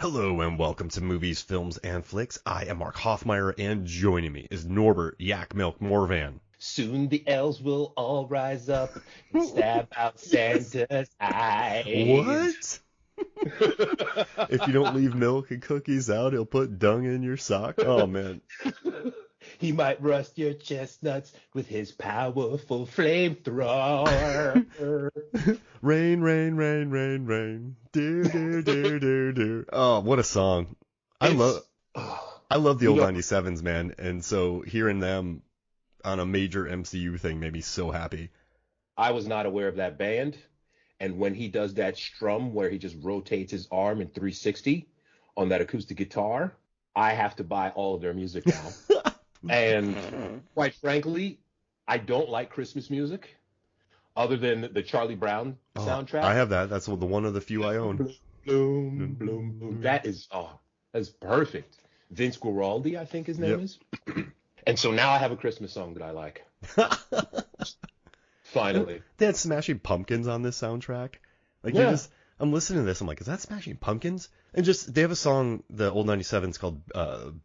Hello and welcome to Movies, Films, and Flicks. I am Mark Hoffmeyer, and joining me is Norbert Yak Milk Morvan. Soon the elves will all rise up and stab out Santa's eyes. What? If you don't leave milk and cookies out, he'll put dung in your sock. Oh, man. He might rust your chestnuts with his powerful flamethrower. Rain, rain, rain, rain, rain. Do, do, do, do, do. Oh, what a song. I love the old 97s, man. And so hearing them on a major MCU thing made me so happy. I was not aware of that band. And when he does that strum where he just rotates his arm in 360 on that acoustic guitar, I have to buy all of their music now. And quite frankly, I don't like Christmas music other than the Charlie Brown soundtrack. I have that. That's the one of the few I own. Bloom, bloom, bloom. That's perfect. Vince Guaraldi, I think his name is. And so now I have a Christmas song that I like. Finally. They had Smashing Pumpkins on this soundtrack. I'm listening to this, I'm like, is that Smashing Pumpkins? And they have a song, the old 97's called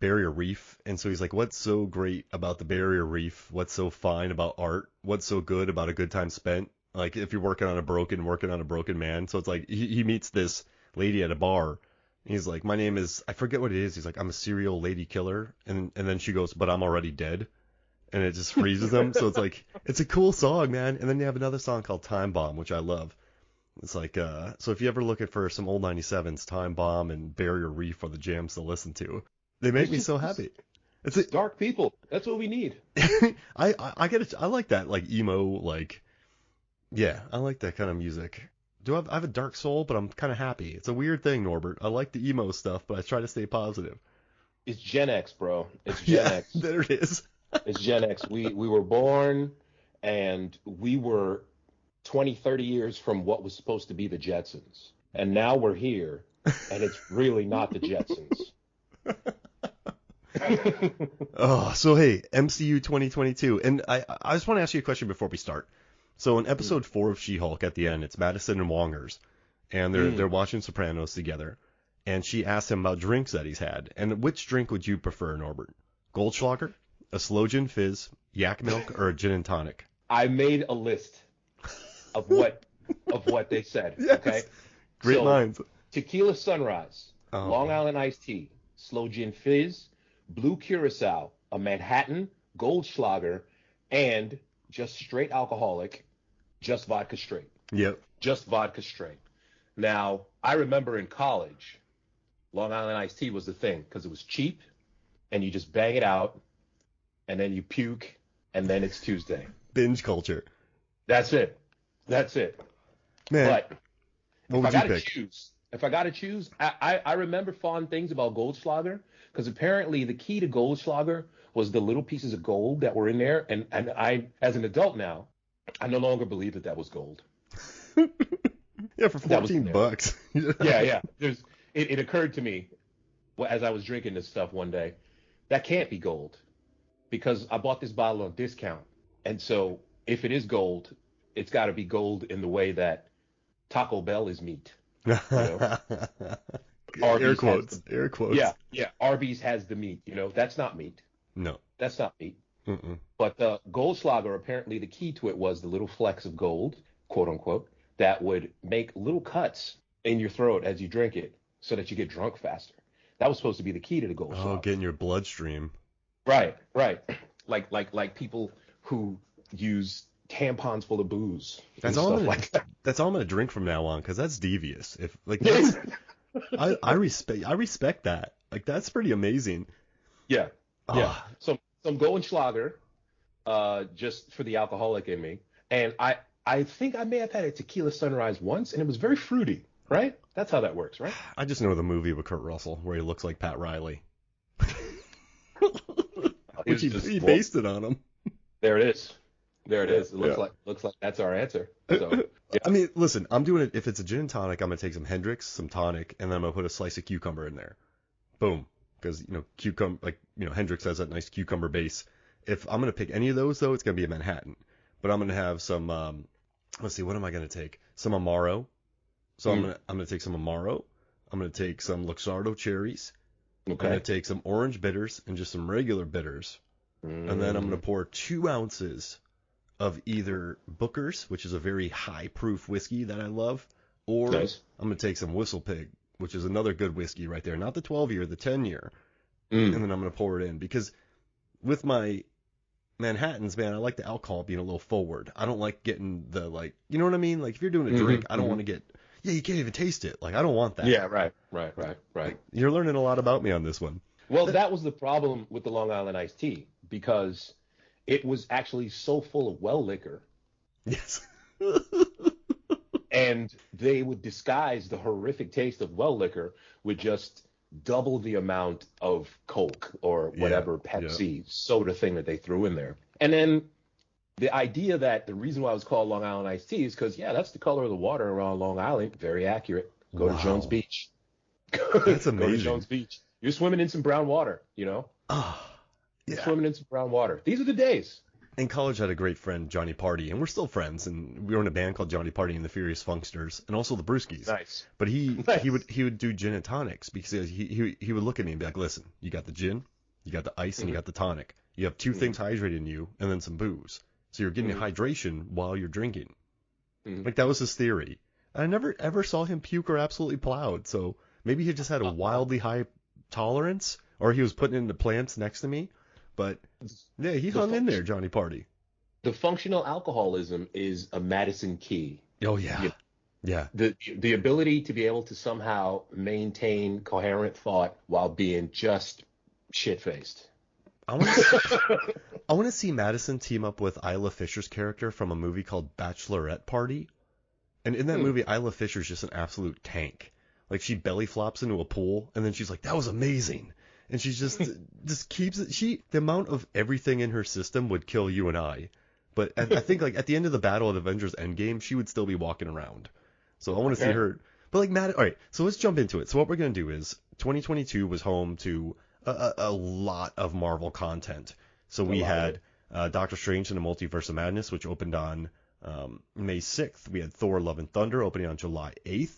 Barrier Reef. And so he's like, what's so great about the Barrier Reef? What's so fine about art? What's so good about a good time spent? Like if you're working on a broken man. So it's like he meets this lady at a bar. And he's like, my name is, I forget what it is. He's like, I'm a serial lady killer. And then she goes, but I'm already dead. And it just freezes him. So it's like, it's a cool song, man. And then you have another song called Time Bomb, which I love. It's like, so if you're ever looking for some old 97s, Time Bomb and Barrier Reef are the jams to listen to. They make me so happy. It's dark people. That's what we need. I get it. I like that, like emo, like, yeah, I like that kind of music. I have a dark soul, but I'm kind of happy. It's a weird thing, Norbert. I like the emo stuff, but I try to stay positive. It's Gen X, bro. It's Gen X. There it is. It's Gen X. We were born, and we were 20, 30 years from what was supposed to be the Jetsons. And now we're here, and it's really not the Jetsons. So hey, MCU 2022. And I just want to ask you a question before we start. So in episode 4 of She-Hulk at the end, it's Madison and Wongers, and they're watching Sopranos together. And she asks him about drinks that he's had. And which drink would you prefer, Norbert? Goldschlager, a slow gin fizz, yak milk, or a gin and tonic? I made a list of what they said. Yes. Okay. Great minds. Tequila Sunrise, Long Island iced tea, slow gin fizz, blue curacao, a Manhattan, Goldschlager, and just straight alcoholic, just vodka straight. Yep. Just vodka straight. Now, I remember in college, Long Island iced tea was the thing because it was cheap, and you just bang it out, and then you puke, and then it's Tuesday. Binge culture. That's it. Man, But what would you pick? if I got to choose, I remember fond things about Goldschlager because apparently the key to Goldschlager was the little pieces of gold that were in there. And I, as an adult now, I no longer believe that was gold. Yeah, for $14. Yeah. It occurred to me as I was drinking this stuff one day, that can't be gold because I bought this bottle on discount. And so if it is gold, it's got to be gold in the way that Taco Bell is meat. You know? Air quotes. Yeah. Arby's has the meat. That's not meat. No. That's not meat. Mm-mm. But the Goldschlager, apparently the key to it was the little flecks of gold, quote unquote, that would make little cuts in your throat as you drink it so that you get drunk faster. That was supposed to be the key to the Goldschlager. Oh, get in your bloodstream. Right. Like people who use tampons full of booze. That's all I'm gonna drink from now on because that's devious. I respect that. Like that's pretty amazing. Yeah. So I'm Goldschlager, just for the alcoholic in me, and I think I may have had a tequila Sunrise once, and it was very fruity. Right? That's how that works, right? I just know the movie with Kurt Russell where he looks like Pat Riley. Which he based it on him. There it is. It looks like that's our answer. So, yeah. I mean, listen, I'm doing it. If it's a gin and tonic, I'm gonna take some Hendrix, some tonic, and then I'm gonna put a slice of cucumber in there. Boom. Because Hendrix has that nice cucumber base. If I'm gonna pick any of those though, it's gonna be a Manhattan. But I'm gonna have some. Let's see, what am I gonna take? Some Amaro. So I'm gonna take some Amaro, I'm going to take some Luxardo cherries. I'm going Okay. to take some orange bitters and just some regular bitters. And then I'm going to pour 2 ounces of either Booker's, which is a very high proof whiskey that I love, or Nice. I'm going to take some Whistle Pig, which is another good whiskey right there. Not the 12-year, the 10-year. And then I'm going to pour it in because with my Manhattans, man, I like the alcohol being a little forward. I don't like getting the, like, you know what I mean? Like, if you're doing a drink, I don't want to get, yeah, you can't even taste it. Like, I don't want that. Yeah, right. Like, you're learning a lot about me on this one. Well, that was the problem with the Long Island iced tea because it was actually so full of well liquor, Yes. and they would disguise the horrific taste of well liquor with just double the amount of Coke or whatever Pepsi soda thing that they threw in there. And then the idea that the reason why it was called Long Island iced tea is because, yeah, that's the color of the water around Long Island. Very accurate. Go to Jones Beach. That's amazing. Go to Jones Beach. You're swimming in some brown water, you know? Oh, yeah. You're swimming in some brown water. These are the days. In college, I had a great friend, Johnny Party, and we're still friends. And we were in a band called Johnny Party and the Furious Funksters, and also the Brewskis. Nice. But he would do gin and tonics because he would look at me and be like, listen, you got the gin, you got the ice, and you got the tonic. You have 2 things hydrating you, and then some booze. So you're getting hydration while you're drinking. Like, that was his theory. I never ever saw him puke or absolutely plowed. So maybe he just had a wildly high tolerance, or he was putting it into plants next to me. But yeah, he hung in there, Johnny Party. The functional alcoholism is a Madison key. Oh yeah, yeah. The ability to be able to somehow maintain coherent thought while being just shit faced. I want to see Madison team up with Isla Fisher's character from a movie called Bachelorette Party. And in that movie, Isla Fisher's just an absolute tank. Like, she belly flops into a pool, and then she's like, that was amazing. And she's just keeps it. The amount of everything in her system would kill you and I. But I think, like, at the end of the battle at Avengers Endgame, she would still be walking around. So I want to see her. But, like, all right, so let's jump into it. So what we're going to do is 2022 was home to a lot of Marvel content. So we had Doctor Strange and the Multiverse of Madness, which opened on May 6th. We had Thor: Love and Thunder opening on July 8th.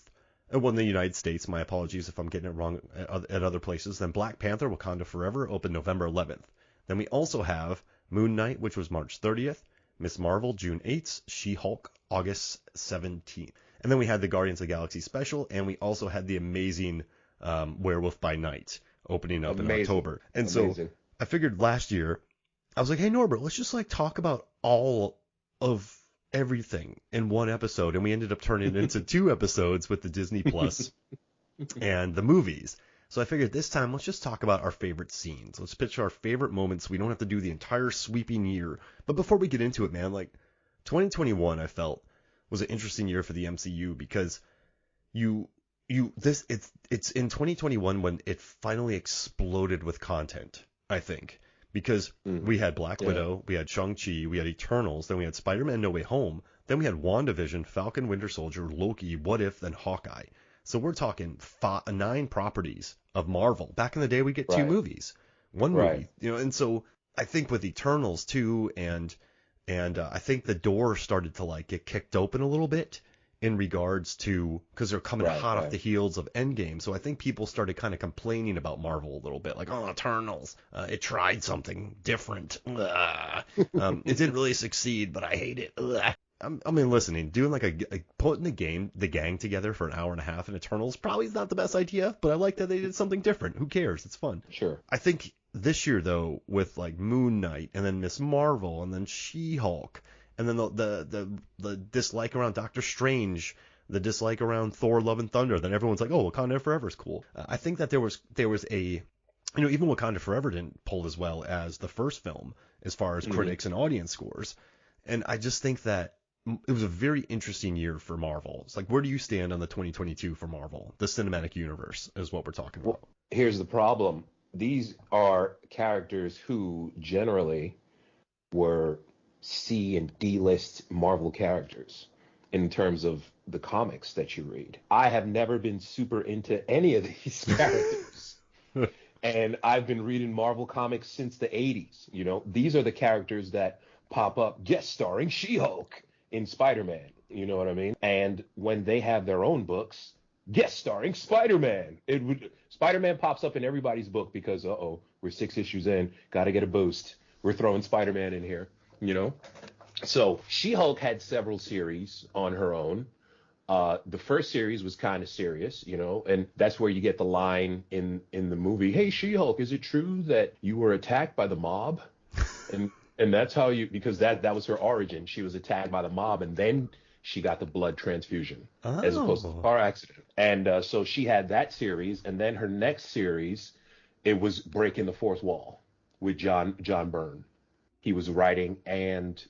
Well, in the United States, my apologies if I'm getting it wrong at other places. Then Black Panther: Wakanda Forever opened November 11th. Then we also have Moon Knight, which was March 30th. Miss Marvel, June 8th. She-Hulk, August 17th. And then we had the Guardians of the Galaxy special, and we also had the amazing Werewolf by Night opening up in October. And so I figured last year, I was like, hey, Norbert, let's just, like, talk about all of everything in one episode, and we ended up turning it into 2 episodes with the Disney Plus and the movies. So I figured this time let's just talk about our favorite scenes. Let's pitch our favorite moments. We don't have to do the entire sweeping year. But before we get into it, man, like 2021 I felt was an interesting year for the MCU because it's in 2021 when it finally exploded with content, I think. Because we had Black Widow, we had Shang-Chi, we had Eternals, then we had Spider-Man No Way Home, then we had WandaVision, Falcon Winter Soldier, Loki, What If, then Hawkeye. So we're talking 9 properties of Marvel. Back in the day, we get 2 movies, 1 movie, you know. And so I think with Eternals too, and I think the door started to, like, get kicked open a little bit in regards to, because they're coming hot off the heels of Endgame. So I think people started kind of complaining about Marvel a little bit, like, oh, Eternals, it tried something different. It didn't really succeed, but I hate it. I mean, listening, doing like putting the gang together for an hour and a half in Eternals probably is not the best idea, but I like that they did something different. Who cares? It's fun. Sure. I think this year though, with like Moon Knight and then Miss Marvel and then She-Hulk, and then the dislike around Doctor Strange, the dislike around Thor: Love and Thunder, then everyone's like, oh, Wakanda Forever is cool. I think that there was a, you know, even Wakanda Forever didn't pull as well as the first film as far as critics and audience scores. And I just think that it was a very interesting year for Marvel. It's like, where do you stand on the 2022 for Marvel? The cinematic universe is what we're talking about. Well, here's the problem. These are characters who generally were C and D list Marvel characters in terms of the comics that you read. I have never been super into any of these characters. And I've been reading Marvel comics since the 80s. You know, these are the characters that pop up guest starring She-Hulk in Spider-Man. You know what I mean? And when they have their own books, guest starring Spider-Man. Spider-Man pops up in everybody's book because we're 6 issues in, got to get a boost. We're throwing Spider-Man in here, you know. So She-Hulk had several series on her own. The first series was kind of serious, you know, and that's where you get the line in the movie, "Hey, She-Hulk, is it true that you were attacked by the mob?" And that's how because that was her origin. She was attacked by the mob, and then she got the blood transfusion as opposed to a car accident. And so she had that series, and then her next series, it was breaking the fourth wall with John Byrne. He was writing and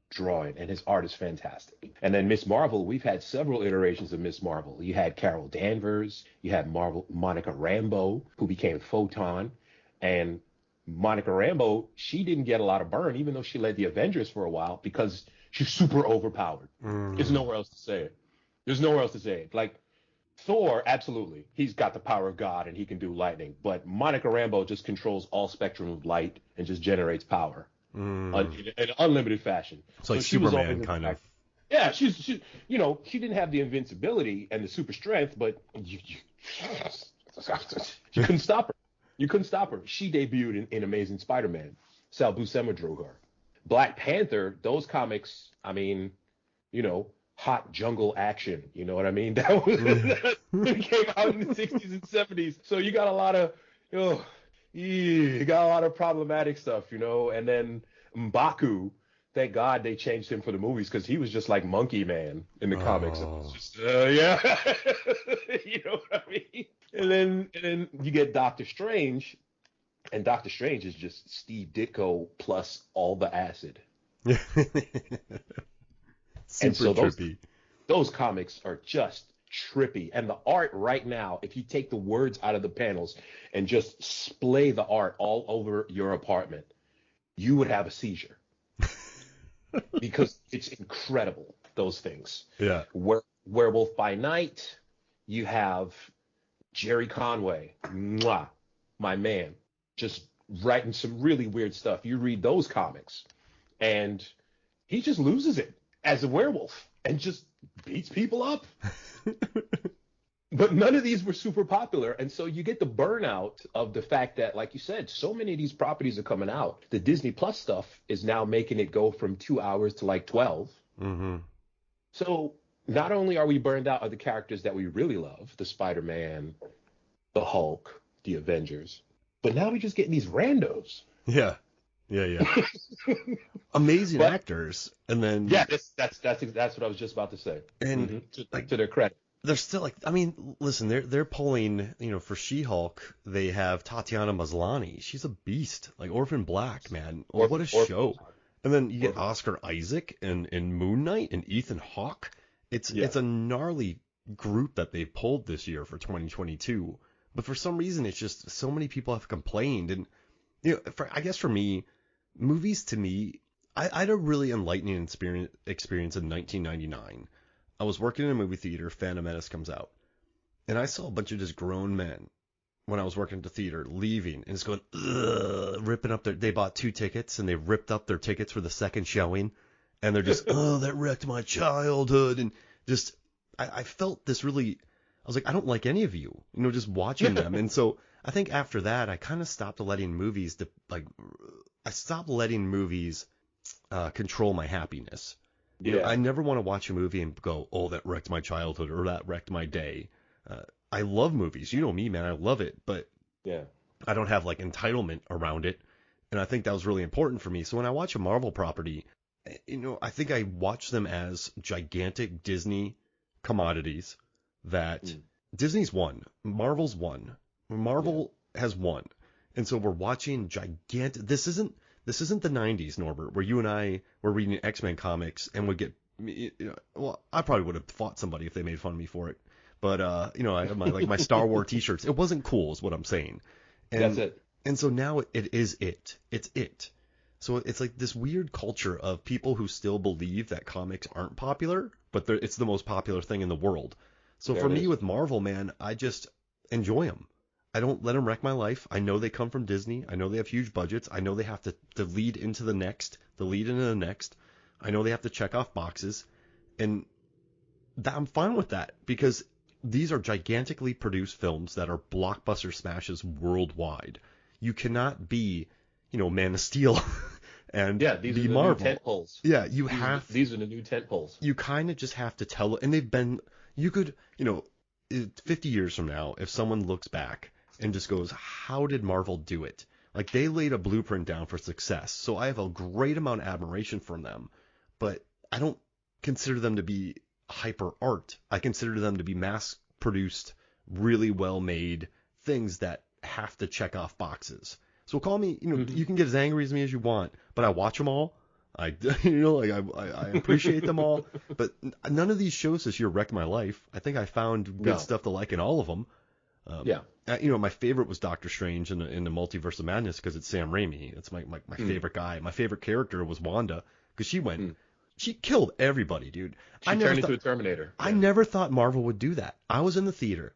drawing, and his art is fantastic. And then Miss Marvel, we've had several iterations of Miss Marvel. You had Carol Danvers, you had Monica Rambeau, who became Photon, and Monica Rambeau, she didn't get a lot of burn, even though she led the Avengers for a while, because she's super overpowered. There's nowhere else to say it. There's nowhere else to say it. Like Thor, absolutely, he's got the power of God and he can do lightning, but Monica Rambeau just controls all spectrum of light and just generates power. In an unlimited fashion. It's like Superman, kind of. Yeah, she didn't have the invincibility and the super strength, but you couldn't stop her. You couldn't stop her. She debuted in Amazing Spider-Man. Sal Buscema drew her. Black Panther, those comics, I mean, you know, hot jungle action. You know what I mean? That came out in the 60s and 70s. So you got a lot of, you got a lot of problematic stuff, you know. And then M'Baku, thank God they changed him for the movies because he was just like Monkey Man in the comics. It was just, yeah, you know what I mean. And then you get Doctor Strange, and Doctor Strange is just Steve Ditko plus all the acid. Super trippy. Those comics are just trippy, and the art right now, if you take the words out of the panels and just splay the art all over your apartment, you would have a seizure because it's incredible, those things. Yeah. Werewolf by Night, you have Jerry Conway, my man, just writing some really weird stuff. You read those comics and he just loses it as a werewolf and just beats people up. But none of these were super popular, and so you get the burnout of the fact that, like you said, so many of these properties are coming out. The Disney Plus stuff is now making it go from 2 hours to like 12. Mm-hmm. So not only are we burned out of the characters that we really love, the Spider-Man, the Hulk, the Avengers, but now we're just getting these randos. Yeah. Amazing actors, and then that's what I was just about to say. And to their credit, they're still like, I mean, listen, they're pulling, you know, for She-Hulk, they have Tatiana Maslany. She's a beast, like Orphan Black, man. What a show. And then you get Oscar Isaac and Moon Knight and Ethan Hawke. It's a gnarly group that they pulled this year for 2022. But for some reason, it's just so many people have complained. And, you know, I guess for me, movies to me, I had a really enlightening experience in 1999. I was working in a movie theater, Phantom Menace comes out, and I saw a bunch of just grown men when I was working at the theater leaving and just going, ripping up they bought 2 tickets and they ripped up their tickets for the second showing, and they're just, that wrecked my childhood, and just, I felt this really, I was like, I don't like any of you, you know, just watching them. And so I think after that, I kind of stopped letting movies control my happiness. You know, I never want to watch a movie and go, oh, that wrecked my childhood or that wrecked my day. I love movies. You know me, man. I love it. But I don't have like entitlement around it. And I think that was really important for me. So when I watch a Marvel property, you know, I think I watch them as gigantic Disney commodities that Disney's won. Marvel's won. Marvel has won. And so we're watching gigantic. This isn't the 90s, Norbert, where you and I were reading X-Men comics and would get, you know, well, I probably would have fought somebody if they made fun of me for it. But, you know, I have my Star Wars t-shirts. It wasn't cool is what I'm saying. And, that's it. And so now it is it. It's it. So it's like this weird culture of people who still believe that comics aren't popular, but it's the most popular thing in the world. So for me with Marvel, man, I just enjoy them. I don't let them wreck my life. I know they come from Disney. I know they have huge budgets. I know they have to lead into the next, I know they have to check off boxes. And I'm fine with that because these are gigantically produced films that are blockbuster smashes worldwide. You cannot be, Man of Steel and Yeah, these are be the Marvel. new tent poles. Yeah, These are the new tent poles. you kind of just have to tell, and they've been, you could, 50 years from now, if someone looks back and just goes, how did Marvel do it? Like, they laid a blueprint down for success. So I have a great amount of admiration from them, but I don't consider them to be hyper art. I consider them to be mass produced, really well made things that have to check off boxes. So call me, you can get as angry as me as you want, but I watch them all. I appreciate them all, but none of these shows this year wrecked my life. I think I found good stuff to like in all of them. My favorite was Doctor Strange in the Multiverse of Madness because it's Sam Raimi. It's my favorite guy. My favorite character was Wanda because she killed everybody, dude. She turned into a Terminator. I never thought Marvel would do that. I was in the theater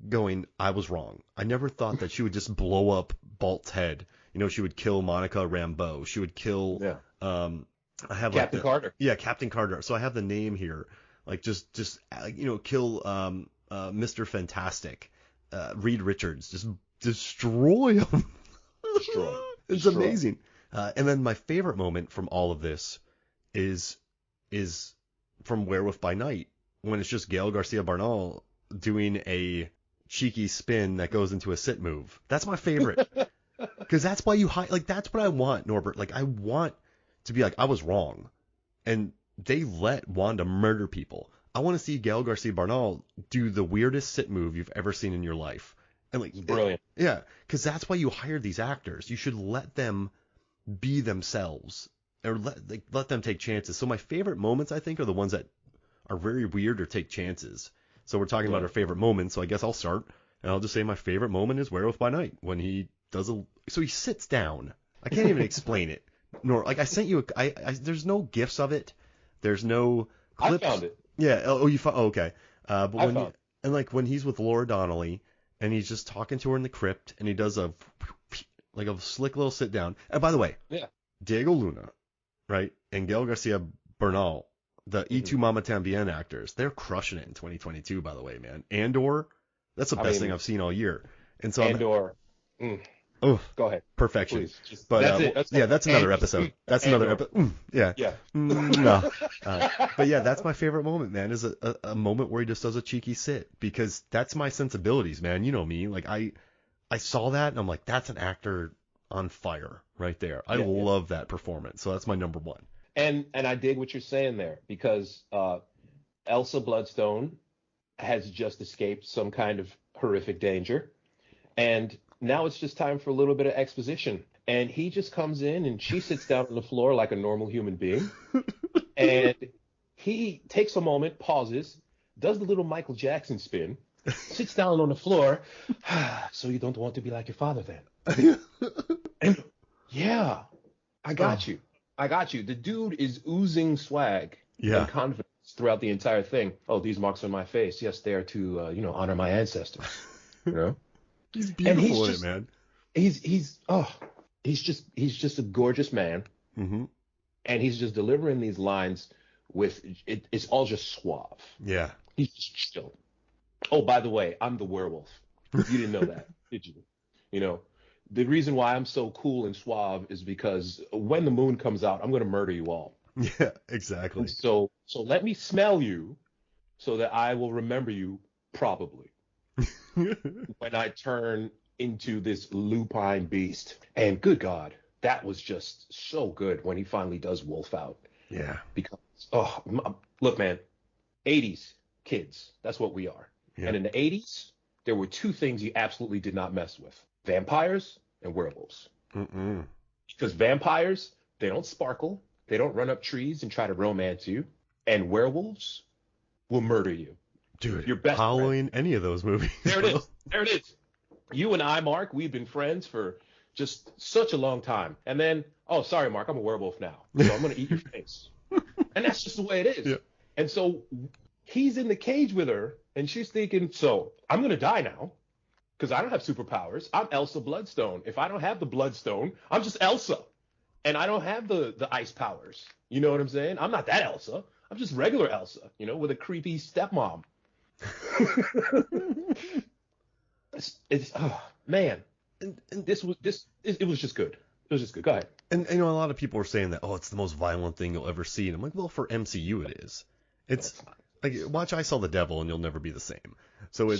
going, I was wrong. I never thought that she would just blow up Balt's head. She would kill Monica Rambeau. She would kill. I have Captain Carter. Yeah, Captain Carter. So I have the name here. Like just kill Mr. Fantastic. Reed Richards. Just destroy him. It's amazing. And then my favorite moment from all of this is from Werewolf by Night, when it's just Gael Garcia Bernal doing a cheeky spin that goes into a sit move. That's my favorite. Because that's why that's what I want, Norbert. Like, I want to be like, I was wrong. And they let Wanda murder people. I want to see Gael Garcia Bernal do the weirdest sit move you've ever seen in your life. And like, brilliant. Yeah, because that's why you hire these actors. You should let them be themselves, or let them take chances. So my favorite moments, I think, are the ones that are very weird or take chances. So we're talking about our favorite moments. So I guess I'll start, and I'll just say my favorite moment is Werewolf by Night, when he does so he sits down. I can't even explain it. Nor like I sent you there's no gifs of it. There's no clips. I found it. Yeah. Oh, you found. Oh, okay. But when he's with Laura Donnelly and he's just talking to her in the crypt and he does a slick little sit down. And by the way, Diego Luna, right, and Gael Garcia Bernal, the Y Tu Mama Tambien actors, they're crushing it in 2022. By the way, man, Andor, that's the best thing I've seen all year. And so Andor. Oh, go ahead. Perfection. Please, but that's another episode. That's another episode. Yeah. No. But yeah, that's my favorite moment, man. Is a moment where he just does a cheeky sit, because that's my sensibilities, man. You know me. Like I saw that and I'm like, that's an actor on fire right there. I love that performance. So that's my number one. And I dig what you're saying there, because Elsa Bloodstone has just escaped some kind of horrific danger, and now it's just time for a little bit of exposition. And he just comes in and she sits down on the floor like a normal human being. And he takes a moment, pauses, does the little Michael Jackson spin, sits down on the floor. So you don't want to be like your father then? And yeah, I got you. The dude is oozing swag and confidence throughout the entire thing. Oh, these marks on my face. Yes, they are to, honor my ancestors. You know? He's beautiful in it, man. He's just a gorgeous man. Mm-hmm. And he's just delivering these lines with it's all just suave. Yeah. He's just chill. Oh, by the way, I'm the werewolf. You didn't know that, did you? The reason why I'm so cool and suave is because when the moon comes out, I'm going to murder you all. Yeah, exactly. And so let me smell you so that I will remember you probably. When I turn into this lupine beast. And good God, that was just so good when he finally does wolf out. Yeah. Because, look, man, 80s kids, that's what we are. Yeah. And in the 80s, there were two things you absolutely did not mess with: vampires and werewolves. Mm-mm. Because vampires, they don't sparkle, they don't run up trees and try to romance you, and werewolves will murder you. Dude, your best following any of those movies. There it is. You and I, Mark, we've been friends for just such a long time. And then, oh, sorry, Mark, I'm a werewolf now, so I'm going to eat your face. And that's just the way it is. Yeah. And so he's in the cage with her, and she's thinking, so I'm going to die now because I don't have superpowers. I'm Elsa Bloodstone. If I don't have the Bloodstone, I'm just Elsa. And I don't have the ice powers. You know what I'm saying? I'm not that Elsa. I'm just regular Elsa, with a creepy stepmom. Oh man, And it was just good. It was just good. Go ahead. And you know, a lot of people are saying that, oh, it's the most violent thing you'll ever see. And I'm like, well, for MCU it is. No, It's it's not. like, watch I Saw the Devil and you'll never be the same. So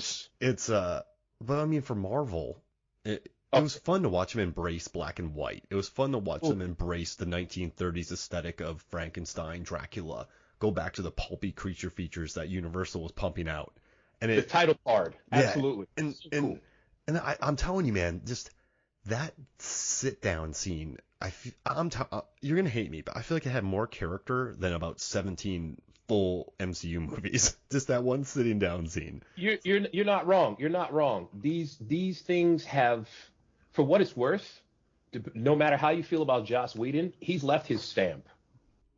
but I mean, for Marvel, it was fun to watch them embrace black and white. It was fun to watch them embrace the 1930s aesthetic of Frankenstein, Dracula, go back to the pulpy creature features that Universal was pumping out. And The title card, yeah, absolutely. and So and cool. and I'm telling you, man, just that sit down scene. You're gonna hate me, but I feel like it had more character than about 17 full MCU movies. Just that one sitting down scene. You're not wrong. You're not wrong. These things have, for what it's worth, no matter how you feel about Joss Whedon, he's left his stamp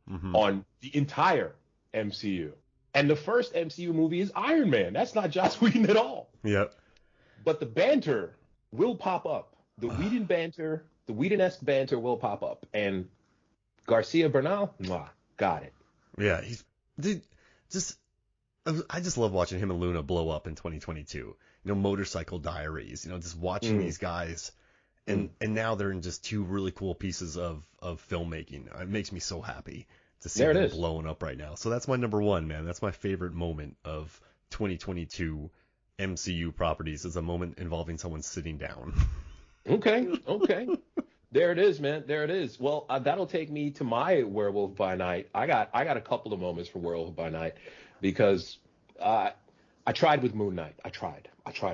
Hmm. on the entire MCU. And the first MCU movie is Iron Man. That's not Joss Whedon at all. Yep. But the banter will pop up. The Whedon banter, the Whedon-esque banter will pop up. And Garcia Bernal, mwah, got it. Yeah, dude, just I just love watching him and Luna blow up in 2022. You know, Motorcycle Diaries. You know, just watching these guys, and now they're in just two really cool pieces of filmmaking. It makes me so happy to see There it them is. blowing up right now. So that's my number one, man. That's my favorite moment of 2022 MCU properties, is a moment involving someone sitting down. Okay, okay. There it is, man. There it is. Well, that'll take me to my Werewolf by Night. I got a couple of moments for Werewolf by Night because I tried with Moon Knight. I tried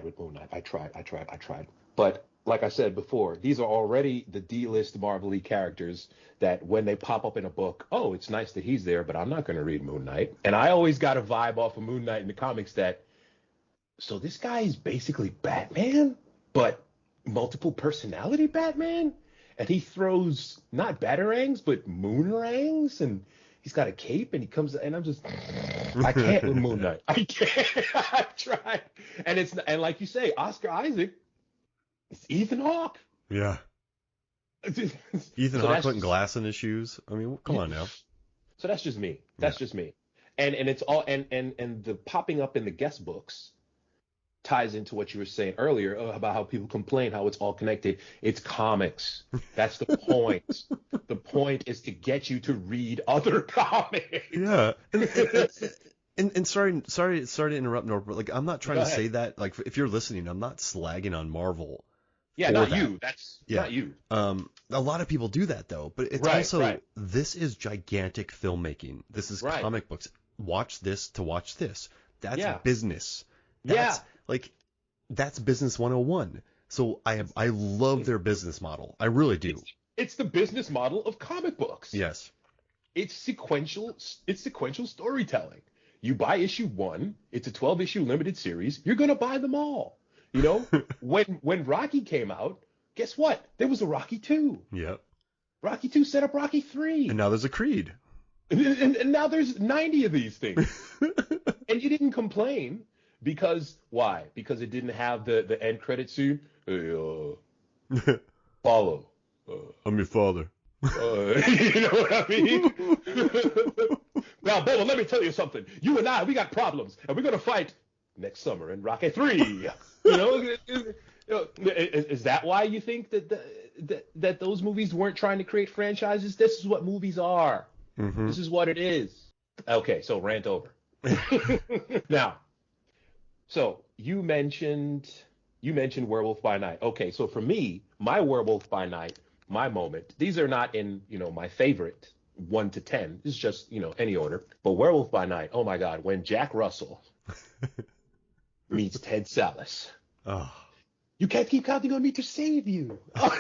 with Moon Knight. I tried. But like I said before, these are already the D-list Marvel-y characters that when they pop up in a book, oh, it's nice that he's there, but I'm not going to read Moon Knight. And I always got a vibe off of Moon Knight in the comics that, so this guy is basically Batman, but multiple personality Batman? And he throws not batarangs, but moonerangs, and he's got a cape, and he comes, and I'm just, I can't with Moon Knight. I can't. I've tried, and like you say, Oscar Isaac, it's Ethan Hawke. Yeah. Ethan So Hawke that's putting just- glass in his shoes. I mean, come on now. So that's just me. That's just me. And it's all and the popping up in the guest books ties into what you were saying earlier about how people complain how it's all connected. It's comics. That's the point. The point is to get you to read other comics. Yeah. And sorry to interrupt, Norbert, but like I'm not trying Go to ahead. say that. Like if you're listening, I'm not slagging on Marvel. Yeah, for not that. you. That's Yeah. not you. A lot of people do that though, but it's Right, also right. this is gigantic filmmaking. This is Right. comic books. Watch this to watch this. That's Yeah. business. Yeah. That's like that's business 101. So I love their business model. I really do. It's the business model of comic books. Yes. It's sequential storytelling. You buy issue 1, it's a 12-issue limited series, you're going to buy them all. You know, when Rocky came out, guess what? There was a Rocky 2. Yep. Rocky 2 set up Rocky 3. And now there's a Creed. And now there's 90 of these things. And you didn't complain because why? Because it didn't have the end credit scene. Hey, follow. I'm your father. You know what I mean? Now, Bola, let me tell you something. You and I, we got problems, and we're gonna fight next summer in Rocky 3. Is that why you think that those movies weren't trying to create franchises? This is what movies are. Mm-hmm. This is what it is. Okay, so rant over. Now, so you mentioned Werewolf by Night. Okay, so for me, my Werewolf by Night, my moment. These are not in my favorite 1 to 10. This is just any order. But Werewolf by Night. Oh my God, when Jack Russell meets Ted Sallis. Oh. You can't keep counting on me to save you. Oh,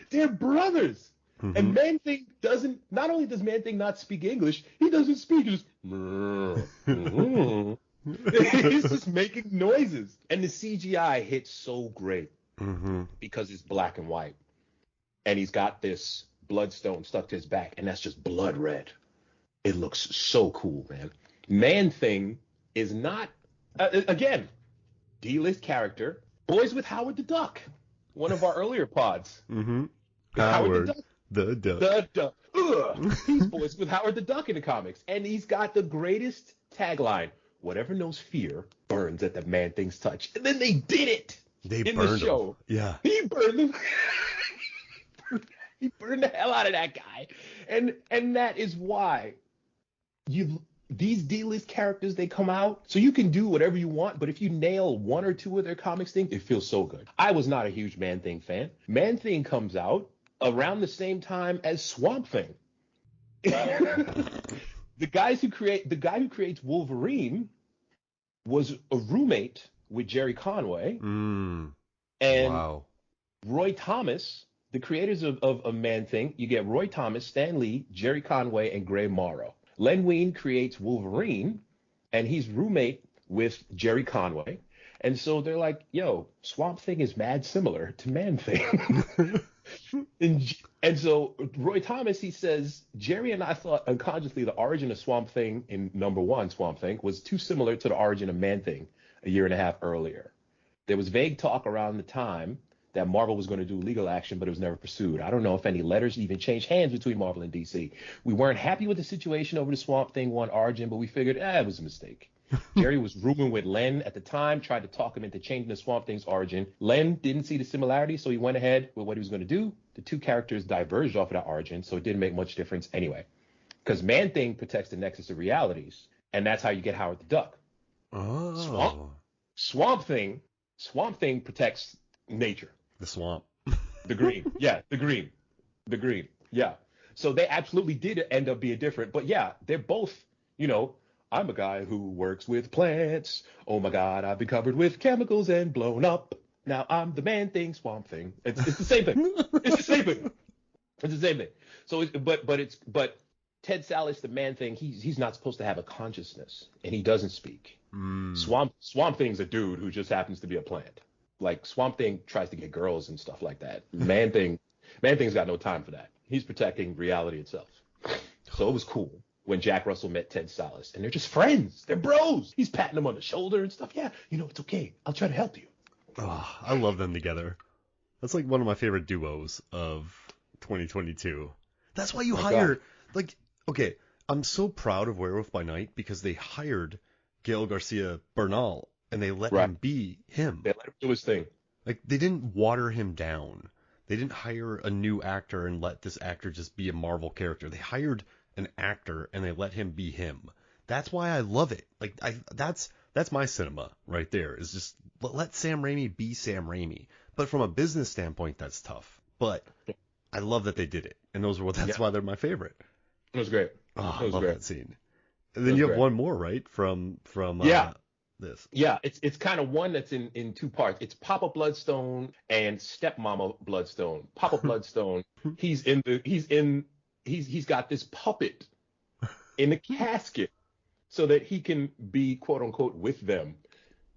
they're brothers. Mm-hmm. And Man-Thing not only does Man-Thing not speak English, he doesn't speak. He's just making noises. And the CGI hits so great Mm-hmm. because it's black and white. And he's got this bloodstone stuck to his back, and that's just blood red. It looks so cool, man. Man-Thing is not, again, D-list character. Boys with Howard the Duck, one of our earlier pods. Mm-hmm. Howard the Duck. The Duck. The Duck. Ugh. He's Boys with Howard the Duck in the comics. And he's got the greatest tagline. whatever knows fear burns at the Man-Thing's touch. And then they did it They in burned the show. him. Yeah. He burned him. He burned the hell out of that guy. And that is why these D-list characters, they come out, so you can do whatever you want, but if you nail one or two of their comics things, it feels so good. I was not a huge Man-Thing fan. Man-Thing comes out around the same time as Swamp Thing. The guy who creates Wolverine was a roommate with Jerry Conway. And wow. Roy Thomas, the creators of Man-Thing, you get Roy Thomas, Stan Lee, Jerry Conway, and Gray Morrow. Len Wein creates Wolverine, and he's roommate with Jerry Conway. And so they're like, yo, Swamp Thing is mad similar to Man-Thing. and so Roy Thomas, he says, Jerry and I thought unconsciously the origin of Swamp Thing in #1 Swamp Thing was too similar to the origin of Man-Thing a year and a half earlier. There was vague talk around the time that Marvel was going to do legal action, but it was never pursued. I don't know if any letters even changed hands between Marvel and DC. We weren't happy with the situation over the Swamp Thing 1 origin, but we figured, it was a mistake. Jerry was rooming with Len at the time, tried to talk him into changing the Swamp Thing's origin. Len didn't see the similarity, so he went ahead with what he was going to do. The two characters diverged off of that origin, so it didn't make much difference anyway. Because Man-Thing protects the nexus of realities, and that's how you get Howard the Duck. Oh. Swamp Thing protects nature. The swamp. The green. Yeah, the green. Yeah. So they absolutely did end up being different. But yeah, they're both, I'm a guy who works with plants. Oh my God, I've been covered with chemicals and blown up. Now I'm the Man-Thing, Swamp Thing. It's the same thing. It's the same thing. So, but Ted Sallis, the Man-Thing, he's not supposed to have a consciousness, and he doesn't speak. Swamp Thing's a dude who just happens to be a plant. Like Swamp Thing tries to get girls and stuff like that. Man-Thing's got no time for that. He's protecting reality itself. So it was cool when Jack Russell met Ted Sallis, and they're just friends. They're bros. He's patting him on the shoulder and stuff. Yeah, it's okay. I'll try to help you. Oh, I love them together. That's like one of my favorite duos of 2022. That's why you hire, okay, I'm so proud of Werewolf by Night because they hired Gael Garcia Bernal and they let him be him. They let him do his thing. Like, they didn't water him down. They didn't hire a new actor and let this actor just be a Marvel character. They hired an actor and they let him be him. That's why I love it. Like, that's my cinema right there. Is just let Sam Raimi be Sam Raimi. But from a business standpoint, that's tough. But I love that they did it, and that's why they're my favorite. It was great. Oh, I love that scene. And then you have one more, right? From this. Yeah, it's kind of one that's in two parts. It's Papa Bloodstone and Stepmama Bloodstone. Papa Bloodstone, he's got this puppet in a casket so that he can be quote unquote with them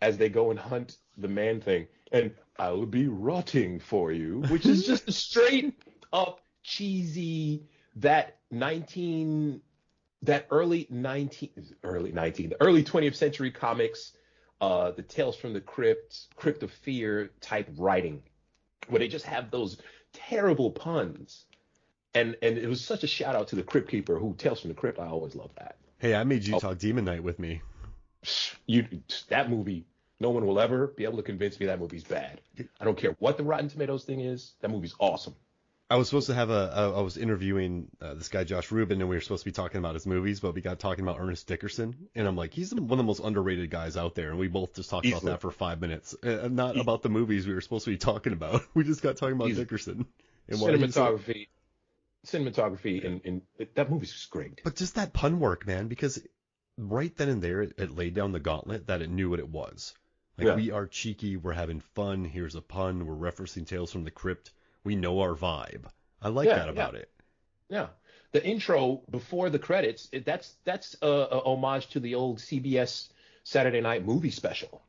as they go and hunt the Man-Thing. And I'll be rotting for you, which is just a straight up cheesy the early 20th century comics, the Tales from the Crypt of Fear type writing, where they just have those terrible puns. And it was such a shout out to the Crypt Keeper, who Tales from the Crypt. I always love that. Hey, I made you talk Demon Knight with me. That movie, no one will ever be able to convince me that movie's bad. I don't care what the Rotten Tomatoes thing is. That movie's awesome. I was supposed to have I was interviewing this guy, Josh Rubin, and we were supposed to be talking about his movies, but we got talking about Ernest Dickerson. And I'm like, he's one of the most underrated guys out there. And we both just talked about that for 5 minutes. Not about the movies we were supposed to be talking about. We just got talking about Dickerson. And cinematography, and that movie's just great. But just that pun work, man, because right then and there, it laid down the gauntlet that it knew what it was. Like, we are cheeky, we're having fun, here's a pun, we're referencing Tales from the Crypt. We know our vibe. I like that about it. Yeah. The intro before the credits, that's a homage to the old CBS Saturday Night Movie special,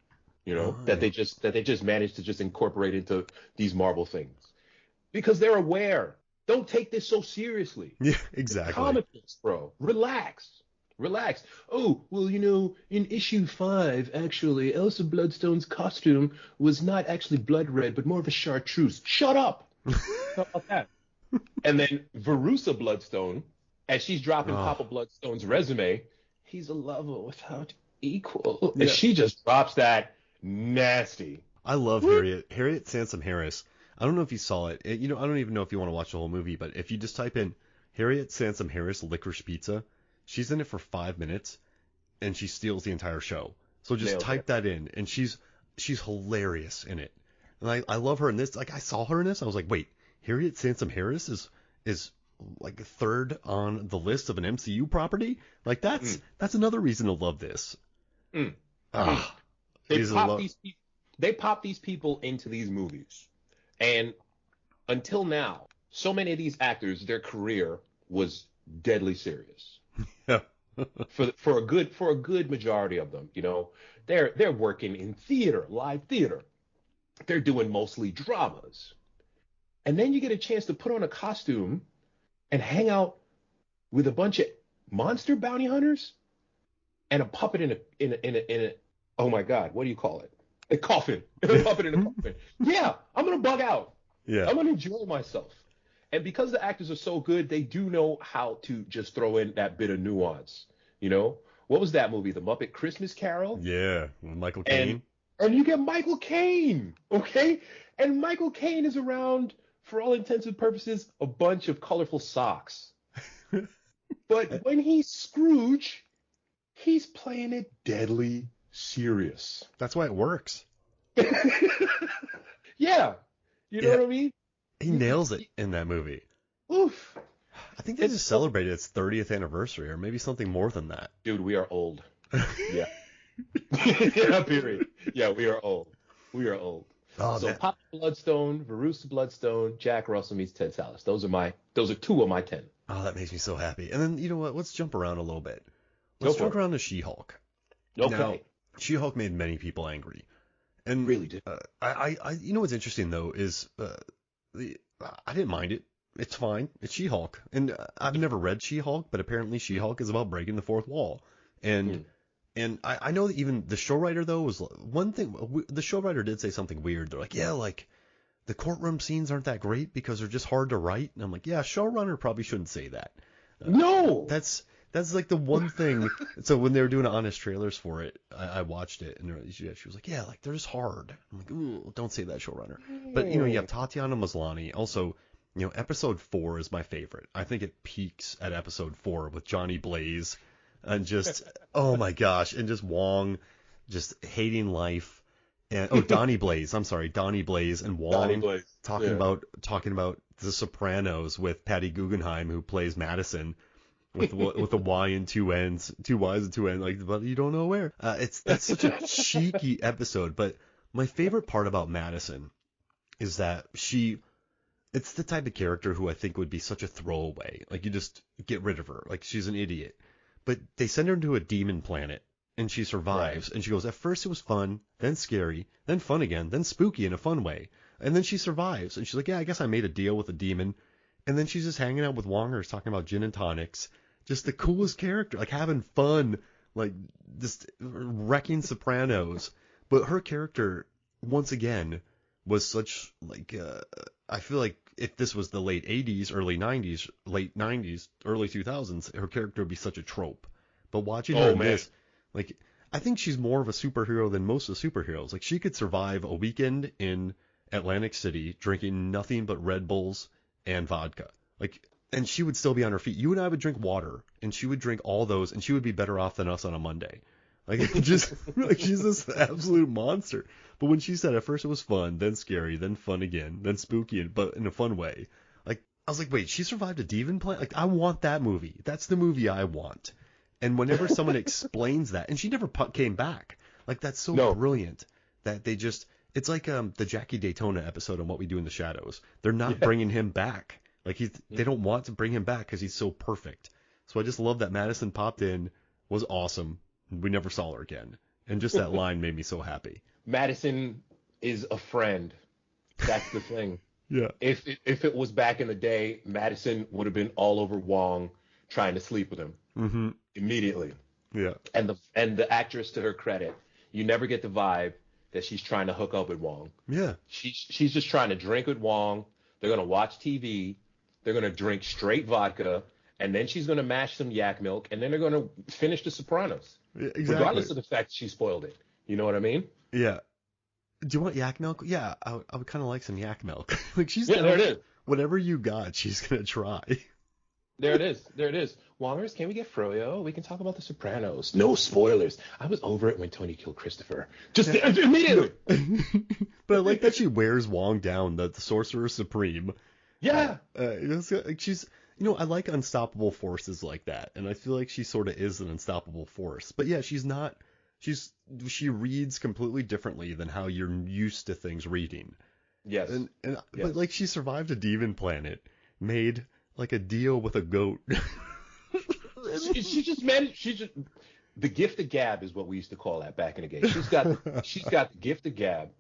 that they just managed to just incorporate into these Marvel things. Because they're aware. Don't take this so seriously. Yeah, exactly. Comic books, bro. Relax. Oh, well, in issue 5, actually, Elsa Bloodstone's costume was not actually blood red, but more of a chartreuse. Shut up. How about that? And then Verussa Bloodstone, as she's dropping Papa Bloodstone's resume, he's a lover without equal. Yeah. She just drops that nasty. I love Whoop. Harriet Sansom Harris. I don't know if you saw it. I don't even know if you want to watch the whole movie, but if you just type in Harriet Sansom Harris licorice pizza, she's in it for 5 minutes and she steals the entire show. So just Nailed type it. that in, and she's hilarious in it. And I love her in this. Like, I saw her in this, I was like, wait, Harriet Sansom Harris is like third on the list of an MCU property? Like, that's another reason to love this. Mm. Ah, They she's a pop lo- these pe- they pop these people into these movies, and until now, so many of these actors, their career was deadly serious. Yeah. For a good majority of them, they're working in theater, live theater. They're doing mostly dramas, and then you get a chance to put on a costume and hang out with a bunch of monster bounty hunters and a puppet in a oh my God, what do you call it? A coffin. A puppet in a coffin. Yeah, I'm gonna bug out. Yeah. I'm gonna enjoy myself. And because the actors are so good, they do know how to just throw in that bit of nuance. What was that movie? The Muppet Christmas Carol? Yeah. Michael Caine. And you get Michael Caine, okay? And Michael Caine is around, for all intents and purposes, a bunch of colorful socks. But when he's Scrooge, he's playing it deadly serious. That's why it works. Yeah. You know Yeah. what I mean? He nails it in that movie. Oof. I think they just celebrated its 30th anniversary, or maybe something more than that. Dude, we are old. Yeah. Yeah, period. Yeah, we are old. We are old. Oh, So man. Pop Bloodstone, Veruca Bloodstone, Jack Russell meets Ted Salas. Those are 2 of my 10. Oh, that makes me so happy. And then, you know what? Let's jump around a little bit. Go Let's for jump it. around to She-Hulk. Okay. Now, She-Hulk made many people angry. And Really did. you know what's interesting though is I didn't mind it. It's fine. It's She-Hulk, and I've never read She-Hulk, but apparently She-Hulk is about breaking the fourth wall. And I know that even the show writer though was one thing. The show writer did say something weird. They're like, yeah, like the courtroom scenes aren't that great because they're just hard to write. And I'm like, yeah, showrunner probably shouldn't say that. No. That's like the one thing. So when they were doing honest trailers for it, I watched it, and she was like, yeah, like they're just hard. I'm like, ooh, don't say that, showrunner. But you have Tatiana Maslany. Also, episode 4 is my favorite. I think it peaks at episode 4 with Johnny Blaze, and just oh my gosh, and just Wong, just hating life, and Donnie Blaze. I'm sorry, Donnie Blaze and Wong Blaze. talking about The Sopranos with Patty Guggenheim, who plays Madison. With a Y and 2 N's, 2 Y's and 2 N's, like, but you don't know where. That's such a cheeky episode. But my favorite part about Madison is that it's the type of character who I think would be such a throwaway. Like, you just get rid of her. Like, she's an idiot. But they send her into a demon planet, and she survives. Right. And she goes, at first it was fun, then scary, then fun again, then spooky in a fun way. And then she survives. And she's like, yeah, I guess I made a deal with a demon. And then she's just hanging out with Wongers talking about gin and tonics. Just the coolest character, like having fun, like just wrecking Sopranos. But her character, once again, was such like I feel like if this was the late 80s, early 90s, late 90s, early 2000s, her character would be such a trope. But watching her in this, like, I think she's more of a superhero than most of the superheroes. Like, she could survive a weekend in Atlantic City drinking nothing but Red Bulls and vodka. Like, and she would still be on her feet. You and I would drink water, and she would drink all those, and she would be better off than us on a Monday. Like, just like she's this absolute monster. But when she said at first it was fun, then scary, then fun again, then spooky, but in a fun way. Like, I was like, wait, she survived a demon planet? Like, I want that movie. That's the movie I want. And whenever someone explains that, and she never came back. Like, that's so brilliant that they just. It's like the Jackie Daytona episode on What We Do in the Shadows. They're not bringing him back. Like, they don't want to bring him back because he's so perfect. So I just love that Madison popped in, was awesome. We never saw her again. And just that line made me so happy. Madison is a friend. That's the thing. Yeah. If it was back in the day, Madison would have been all over Wong trying to sleep with him immediately. Yeah. And the actress, to her credit, you never get the vibe that she's trying to hook up with Wong. Yeah. She's just trying to drink with Wong. They're going to watch TV. They're going to drink straight vodka, and then she's going to mash some yak milk, and then they're going to finish The Sopranos, Yeah, exactly. regardless of the fact she spoiled it. You know what I mean? Yeah. Do you want yak milk? Yeah, I would kind of like some yak milk. Like she's Yeah, there it is. whatever you got, she's gonna try. There it is. There it is. Wallers, can we get froyo? We can talk about The Sopranos. No spoilers. I was over it when Tony killed Christopher. Just immediately. But I like that she wears Wong down, the Sorcerer Supreme. Yeah. Like she's, I like unstoppable forces like that, and I feel like she sort of is an unstoppable force. But yeah, she's not. She reads completely differently than how you're used to things reading. Yes. And yes. But like she survived a demon planet, made like a deal with a goat. she just managed. The gift of gab is what we used to call that back in the day. She's got the gift of gab,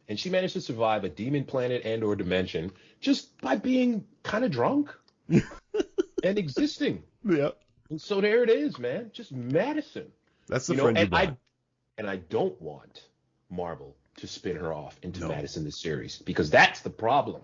and she managed to survive a demon planet and/or dimension just by being kind of drunk and existing. Yeah. And so there it is, man. Just Madison. That's the friend you want. And I don't want Marvel to spin her off into Madison the series, because that's the problem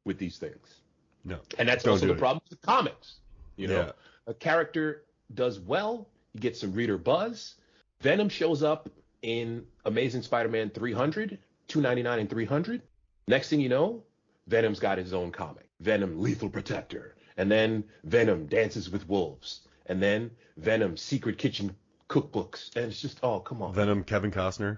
with these things. No. And that's also the problem with the comics. Yeah. A character does well, you get some reader buzz. Venom shows up in Amazing Spider-Man 300, 299 and 300. Next thing you know, Venom's got his own comic. Venom Lethal Protector. And then Venom Dances with Wolves. And then Venom Secret Kitchen Cookbooks. And it's just, oh, come on. Venom Kevin Costner.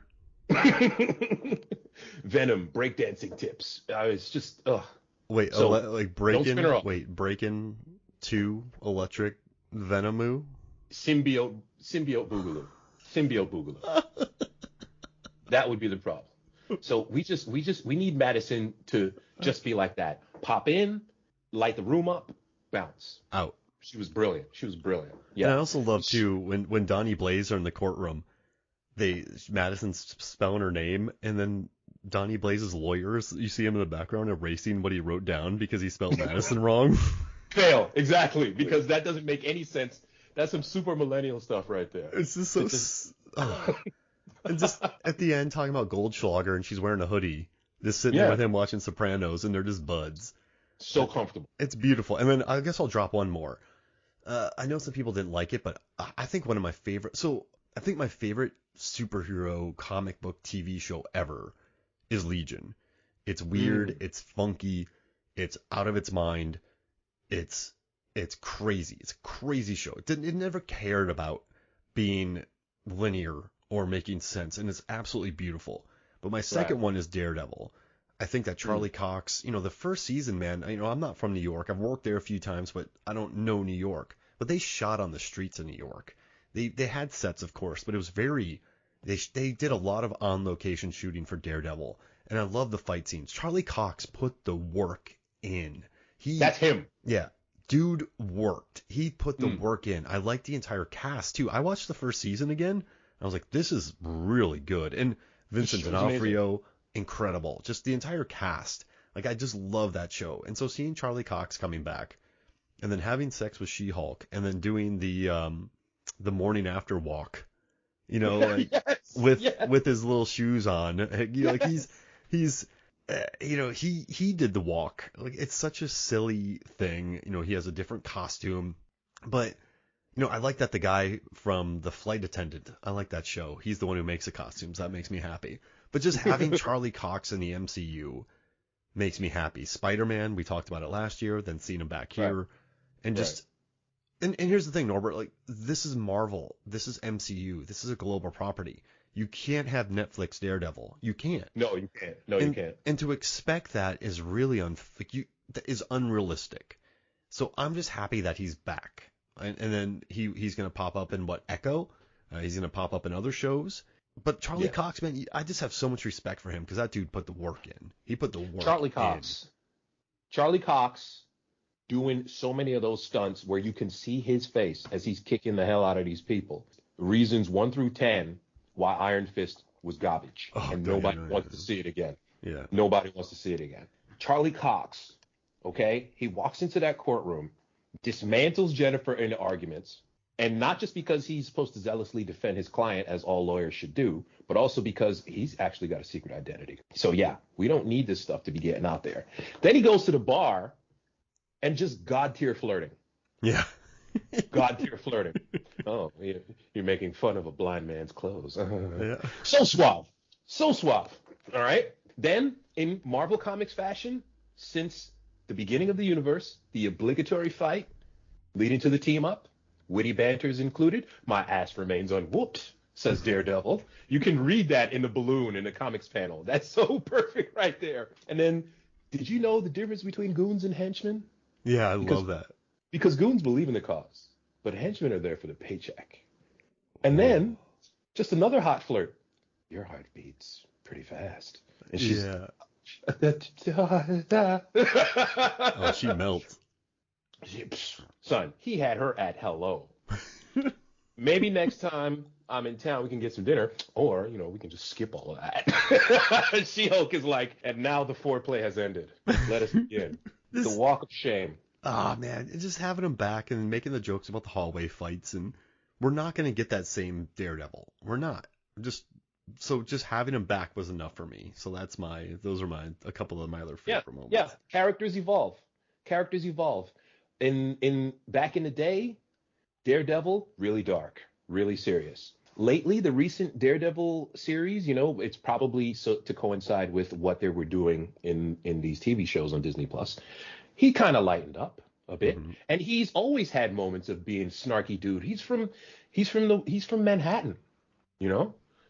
Venom breakdancing tips. It's just, ugh. Wait, So, like Breakin'? spin her off. Wait, Breakin' 2 Electric Venomu? Symbiote Boogaloo. Symbiote Boogaloo. That would be the problem. So we need Madison to just be like that. Pop in, light the room up, bounce. Out. She was brilliant. Yeah. And I also love too when Donnie Blaze are in the courtroom, Madison's spelling her name, and then Donnie Blaze's lawyers, you see him in the background erasing what he wrote down because he spelled Madison wrong. Fail, exactly, because that doesn't make any sense. That's some super millennial stuff right there. It's just so. And just at the end talking about Goldschlager, and she's wearing a hoodie, just sitting there with him watching Sopranos, and they're just buds. So comfortable. It's beautiful. And then I guess I'll drop one more. I know some people didn't like it, but I think one of my favorite. So I think my favorite superhero comic book TV show ever is Legion. It's weird. It's funky. It's out of its mind. It's crazy. It's a crazy show. It never cared about being linear or making sense, and it's absolutely beautiful. But my second one is Daredevil. I think that Charlie Cox, the first season, man, I'm not from New York. I've worked there a few times, but I don't know New York. But they shot on the streets of New York. They had sets, of course, but it was they did a lot of on-location shooting for Daredevil. And I love the fight scenes. Charlie Cox put the work in. That's him. Yeah. Dude worked. He put the work in. I liked the entire cast, too. I watched the first season again. I was like, this is really good. And Vincent D'Onofrio, incredible. Just the entire cast. Like, I just love that show. And so seeing Charlie Cox coming back and then having sex with She-Hulk and then doing the morning after walk, like with his little shoes on, like he's he did the walk. Like, it's such a silly thing. He has a different costume, but I like that the guy from The Flight Attendant, I like that show. He's the one who makes the costumes. That makes me happy. But just having Charlie Cox in the MCU makes me happy. Spider-Man, we talked about it last year, then seeing him back here. Right. And just, and here's the thing, Norbert, like, this is Marvel. This is MCU. This is a global property. You can't have Netflix Daredevil. You can't. No, you can't. You can't. And to expect that is really is unrealistic. So I'm just happy that he's back. And then he's going to pop up in Echo? He's going to pop up in other shows. But Charlie Cox, man, I just have so much respect for him because that dude put the work in. He put the work in. Charlie Cox doing so many of those stunts where you can see his face as he's kicking the hell out of these people. Reasons 1 through 10 why Iron Fist was garbage. And nobody wants to see it again. Yeah. Nobody wants to see it again. Charlie Cox, okay, he walks into that courtroom, dismantles Jennifer in arguments, and not just because he's supposed to zealously defend his client, as all lawyers should do, but also because he's actually got a secret identity. So yeah, we don't need this stuff to be getting out there. Then he goes to the bar and just god tier flirting. Yeah. God tier flirting. Oh, you're making fun of a blind man's clothes. Yeah. So suave. So suave. All right. Then, in Marvel Comics fashion, since the beginning of the universe, the obligatory fight leading to the team up, witty banters included, my ass remains unwhooped, says Daredevil. You can read that in the balloon in the comics panel. That's so perfect right there. And then, did you know the difference between goons and henchmen? Yeah, I Because, love that. because goons believe in the cause, but henchmen are there for the paycheck. And Whoa. then, just another hot flirt. Your heart beats pretty fast. And she's, Yeah. oh, Oh, she melts. Son, he had her at hello. Maybe next time I'm in town, we can get some dinner, or, we can just skip all of that. She-Hulk is like, and now the foreplay has ended. Let us begin. The walk of shame. Ah, man, it's just having him back and making the jokes about the hallway fights, and we're not going to get that same Daredevil. We're not. Just having him back was enough for me. So those are a couple of my other favorite moments. Yeah, characters evolve. Back in the day, Daredevil, really dark, really serious. Lately, the recent Daredevil series, it's probably to coincide with what they were doing in these TV shows on Disney Plus. He kind of lightened up a bit, and he's always had moments of being snarky dude. He's from Manhattan,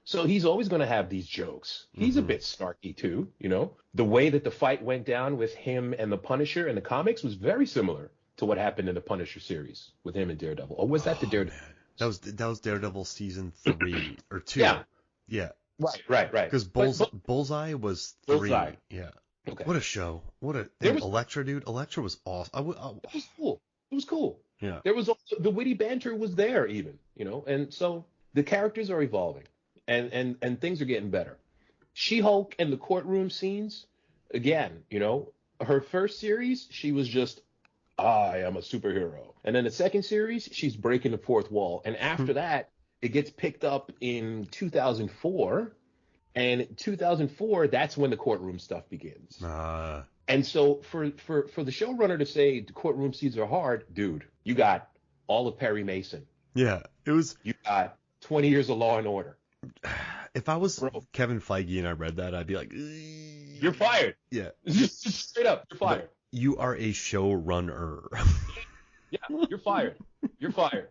So he's always going to have these jokes. He's a bit snarky too, The way that the fight went down with him and the Punisher in the comics was very ssimilar to what happened in the Punisher series with him and Daredevil. Or was that the Daredevil? Man. That was Daredevil season 3 or 2. Yeah. Right. Because Bullseye was 3. Bullseye. Yeah. Okay. What a show. Elektra, dude. Elektra was awesome. It was cool. It was cool. Yeah. There was also, the witty banter was there even, and so the characters are evolving and things are getting better. She-Hulk and the courtroom scenes, again, her first series, she was just, I am a superhero. And then the second series, she's breaking the fourth wall. And after that, it gets picked up in 2004. And in 2004, that's when the courtroom stuff begins. And so for the showrunner to say the courtroom scenes are hard, dude, you got all of Perry Mason. Yeah, it was. You got 20 years of Law and Order. If I was Kevin Feige and I read that, I'd be like, you're fired. Yeah. Just straight up, you're fired. But you are a showrunner. Yeah, you're fired. You're fired.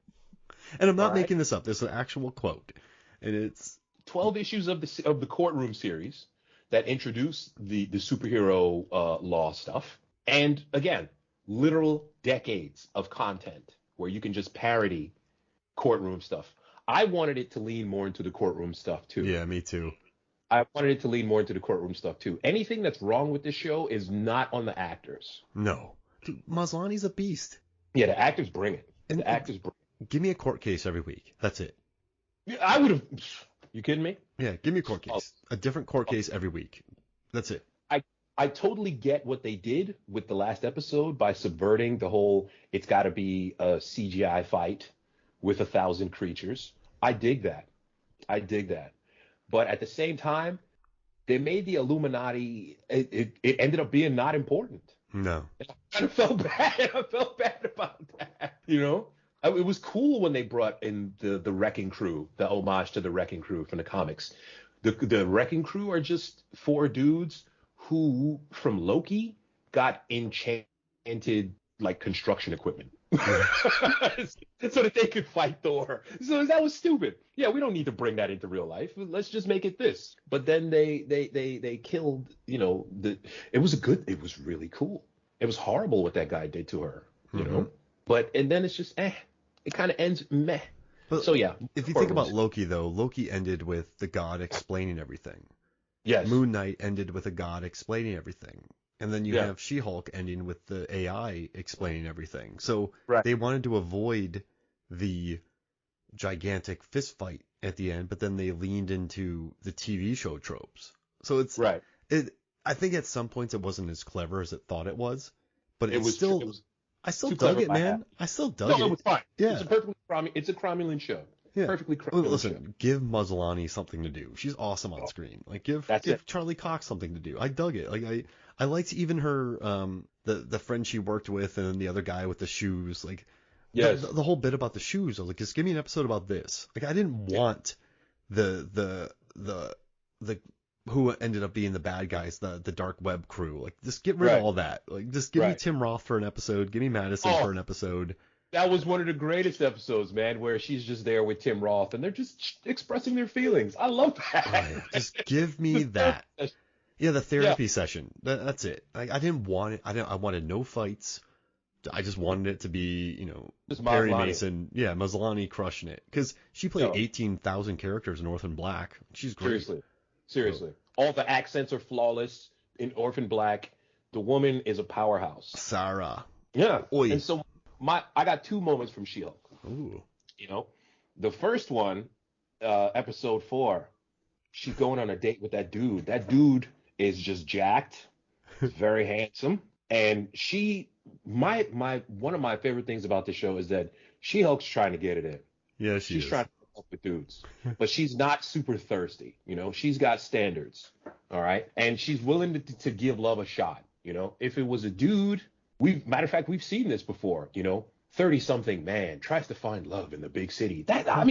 And I'm not making this up. There's an actual quote. And it's 12 issues of the courtroom series that introduce the superhero law stuff. And again, literal decades of content where you can just parody courtroom stuff. I wanted it to lean more into the courtroom stuff too. Yeah, me too. I wanted it to lean more into the courtroom stuff too. Anything that's wrong with this show is not on the actors. No. Dude, Maslany's a beast. Yeah, the actors bring it. Give me a court case every week. That's it. I would have. You kidding me? Yeah, give me a court case. A different court case every week. That's it. I totally get what they did with the last episode by subverting the whole it's got to be a CGI fight with 1,000 creatures. I dig that. But at the same time, they made the Illuminati, it ended up being not important. No. And I kind of felt bad. I felt bad about that, It was cool when they brought in the Wrecking Crew, the homage to the Wrecking Crew from the comics. The Wrecking Crew are just 4 dudes who, from Loki, got enchanted, construction equipment. So that they could fight Thor. So that was stupid. Yeah, we don't need to bring that into real life. Let's just make it this. But then they killed, it was really cool. It was horrible what that guy did to her, you know? But, and then it's just, it kind of ends meh. But so yeah. If you think about Loki though, Loki ended with the god explaining everything. Yes. Moon Knight ended with a god explaining everything. And then you have She-Hulk ending with the AI explaining everything. So they wanted to avoid the gigantic fist fight at the end, but then they leaned into the TV show tropes. So it's I think at some points it wasn't as clever as it thought it was, but I still dug it, man. I still dug it. No, it was fine. Yeah. It's a cromulent show. Yeah. Perfectly cromulent Listen, give Maslany something to do. She's awesome on screen. Give Charlie Cox something to do. I dug it. I liked even her the friend she worked with and the other guy with the shoes. Yes. The whole bit about the shoes. I was like, just give me an episode about this. Like, I didn't want the who ended up being the bad guys, the dark web crew. Like, just get rid of all that. Like, just give me Tim Roth for an episode. Give me Madison for an episode. That was one of the greatest episodes, man, where she's just there with Tim Roth and they're just expressing their feelings. I love that. Right. Just give me that. Yeah, the therapy session. That's it. Like, I didn't want it. I wanted no fights. I just wanted it to be, just Perry Maslany. Mason. Yeah, Maslany crushing it. Because she played 18,000 characters in Orphan Black. She's great. Seriously. All the accents are flawless in Orphan Black. The woman is a powerhouse. Sarah. Yeah. Oy. And so I got 2 moments from She-Hulk. Ooh. The first one, episode 4, she's going on a date with that dude. That dude is just jacked. He's very handsome. And one of my favorite things about the show is that She-Hulk's trying to get it in. Yeah, she's is. trying to help with dudes, but she's not super thirsty. She's got standards. All right. And she's willing to give love a shot. If it was a dude, matter of fact, we've seen this before, 30-something man tries to find love in the big city. How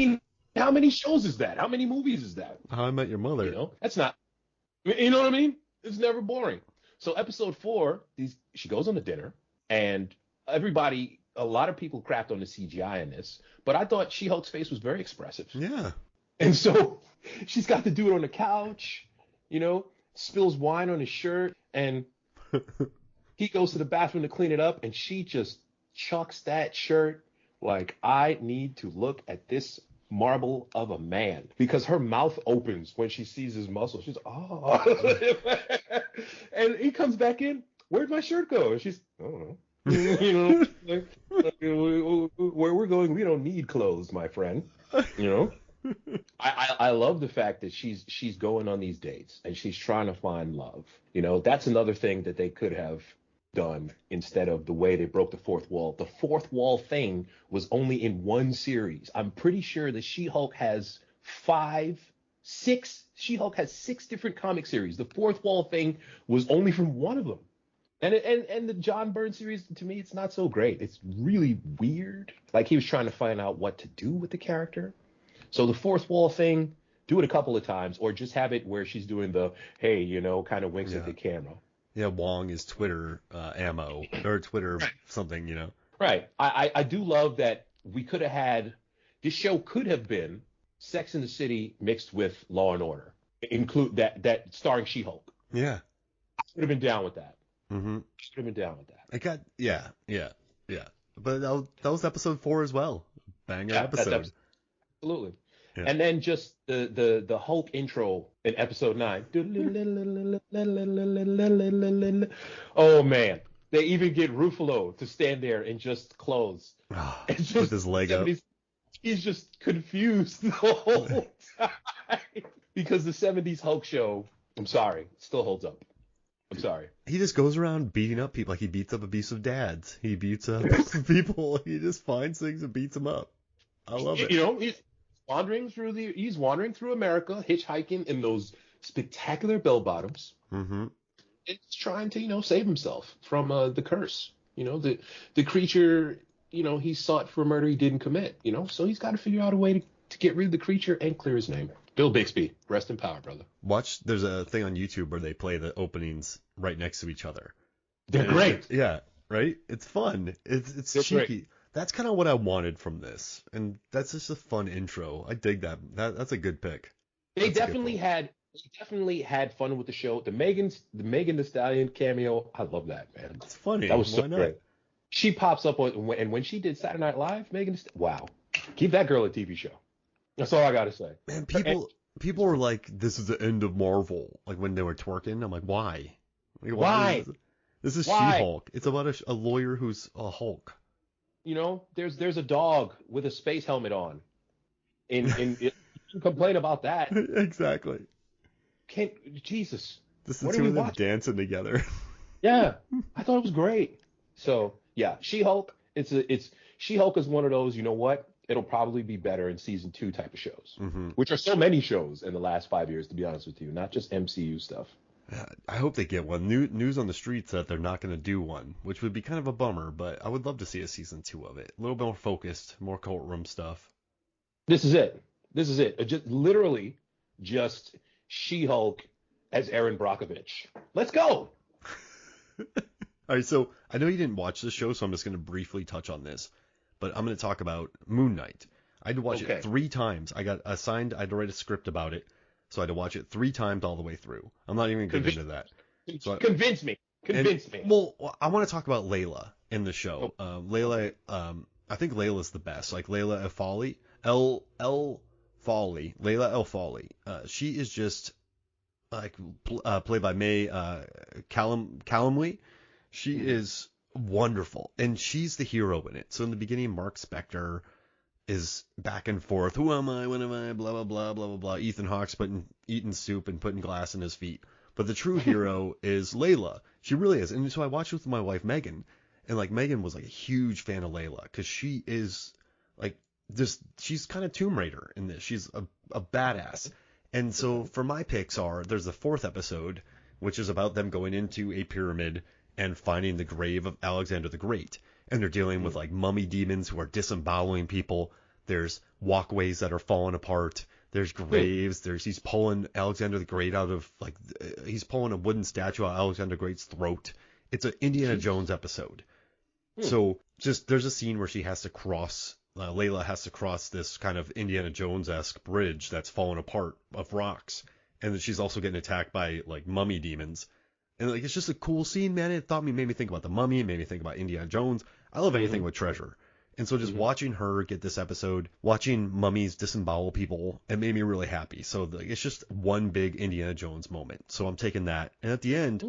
many shows is that? How many movies is that? How I Met Your Mother. That's not, you know what I mean? It's never boring. So episode 4, she goes on a dinner, and a lot of people crapped on the CGI in this, but I thought She-Hulk's face was very expressive. Yeah. And so she's got the dude on the couch, spills wine on his shirt, and he goes to the bathroom to clean it up, and she just chucks that shirt like, I need to look at this marble of a man, because her mouth opens when she sees his muscle. She's oh, and he comes back in. Where'd my shirt go? And she's, I don't know. Where we're going, we don't need clothes, my friend. I love the fact that she's going on these dates and she's trying to find love. That's another thing that they could have done instead of the way they broke the fourth wall. The fourth wall thing was only in one series. I'm pretty sure that She-Hulk has 6 different comic series. The fourth wall thing was only from one of them. And the John Byrne series, to me, it's not so great. It's really weird. Like, he was trying to find out what to do with the character. So the fourth wall thing, do it a couple of times, or just have it where she's doing the, hey, kind of winks at the camera. Yeah, Wong is Twitter ammo, or Twitter something, Right. I do love that we could have had, this show could have been Sex in the City mixed with Law and Order. Include that starring She-Hulk. Yeah. I would have been down with that. Mm-hmm. Should have been down with that. Yeah. But that was episode 4 as well. Banger episode. Absolutely. Yeah. And then just the Hulk intro in episode 9. Oh man, they even get Ruffalo to stand there and just close. With his leg up. He's just confused the whole time because the 70s Hulk show, I'm sorry, still holds up. I'm sorry. He just goes around beating up people. Like, he beats up abusive dads. He beats up people. He just finds things and beats them up. I love it. He's wandering through America, hitchhiking in those spectacular bell bottoms. Mm-hmm. It's trying to, save himself from the curse. The creature, he sought for murder he didn't commit. So he's got to figure out a way to get rid of the creature and clear his name. Bill Bixby, rest in power, brother. There's a thing on YouTube where they play the openings right next to each other. They're great. Yeah, right? It's fun. It's cheeky. Great. That's kind of what I wanted from this. And that's just a fun intro. I dig that. That's a good pick. They definitely had fun with the show. The Megan Thee Stallion cameo, I love that, man. It's funny. That was so great. She pops up and when she did Saturday Night Live, wow. Keep that girl a TV show. That's all I gotta say. Man, people were like, "This is the end of Marvel." Like, when they were twerking, I'm like, "Why? Like, why? This is She-Hulk. It's about a lawyer who's a Hulk." There's a dog with a space helmet on. You can complain about that. Exactly. Jesus. This is two of them dancing together. Yeah, I thought it was great. So yeah, She-Hulk. She-Hulk is one of those. You know what? It'll probably be better in season 2 type of shows, which are so many shows in the last 5 years, to be honest with you, not just MCU stuff. I hope they get one. News on the streets that they're not going to do one, which would be kind of a bummer, but I would love to see a season 2 of it. A little bit more focused, more courtroom stuff. This is it. This is it. Just literally just She-Hulk as Erin Brockovich. Let's go. All right, so I know you didn't watch the show, so I'm just going to briefly touch on this. But I'm going to talk about Moon Knight. I had to watch it 3 times. I got assigned, I had to write a script about it, so I had to watch it 3 times all the way through. I'm not even going to get into that. So Convince me. Convince me. Well, I want to talk about Layla in the show. Layla, I think Layla's the best. Like Layla El Fawley, Layla El Fawley. She is just like played by May Callumley. She is wonderful, and she's the hero in it. So in the beginning, Mark Spector is back and forth. Who am I? When am I? Blah, blah, blah, blah, blah, blah. Ethan Hawke's eating soup and putting glass in his feet. But the true hero is Layla. She really is. And so I watched with my wife, Megan, and like Megan was like a huge fan of Layla because she is like she's kind of Tomb Raider in this. She's a badass. And so for my picks there's the 4th episode, which is about them going into a pyramid and finding the grave of Alexander the Great. And they're dealing with like mummy demons who are disemboweling people. There's walkways that are falling apart. There's graves. He's pulling Alexander the Great out of he's pulling a wooden statue out of Alexander the Great's throat. It's an Indiana Jones episode. So there's a scene where she has to cross, Layla has to cross this kind of Indiana Jones-esque bridge that's fallen apart of rocks. And then she's also getting attacked by like mummy demons. And like it's just a cool scene, man. It made me think about the Mummy. It made me think about Indiana Jones. I love anything with treasure. And so just watching her get this episode, watching mummies disembowel people, it made me really happy. So it's just one big Indiana Jones moment. So I'm taking that. And at the end,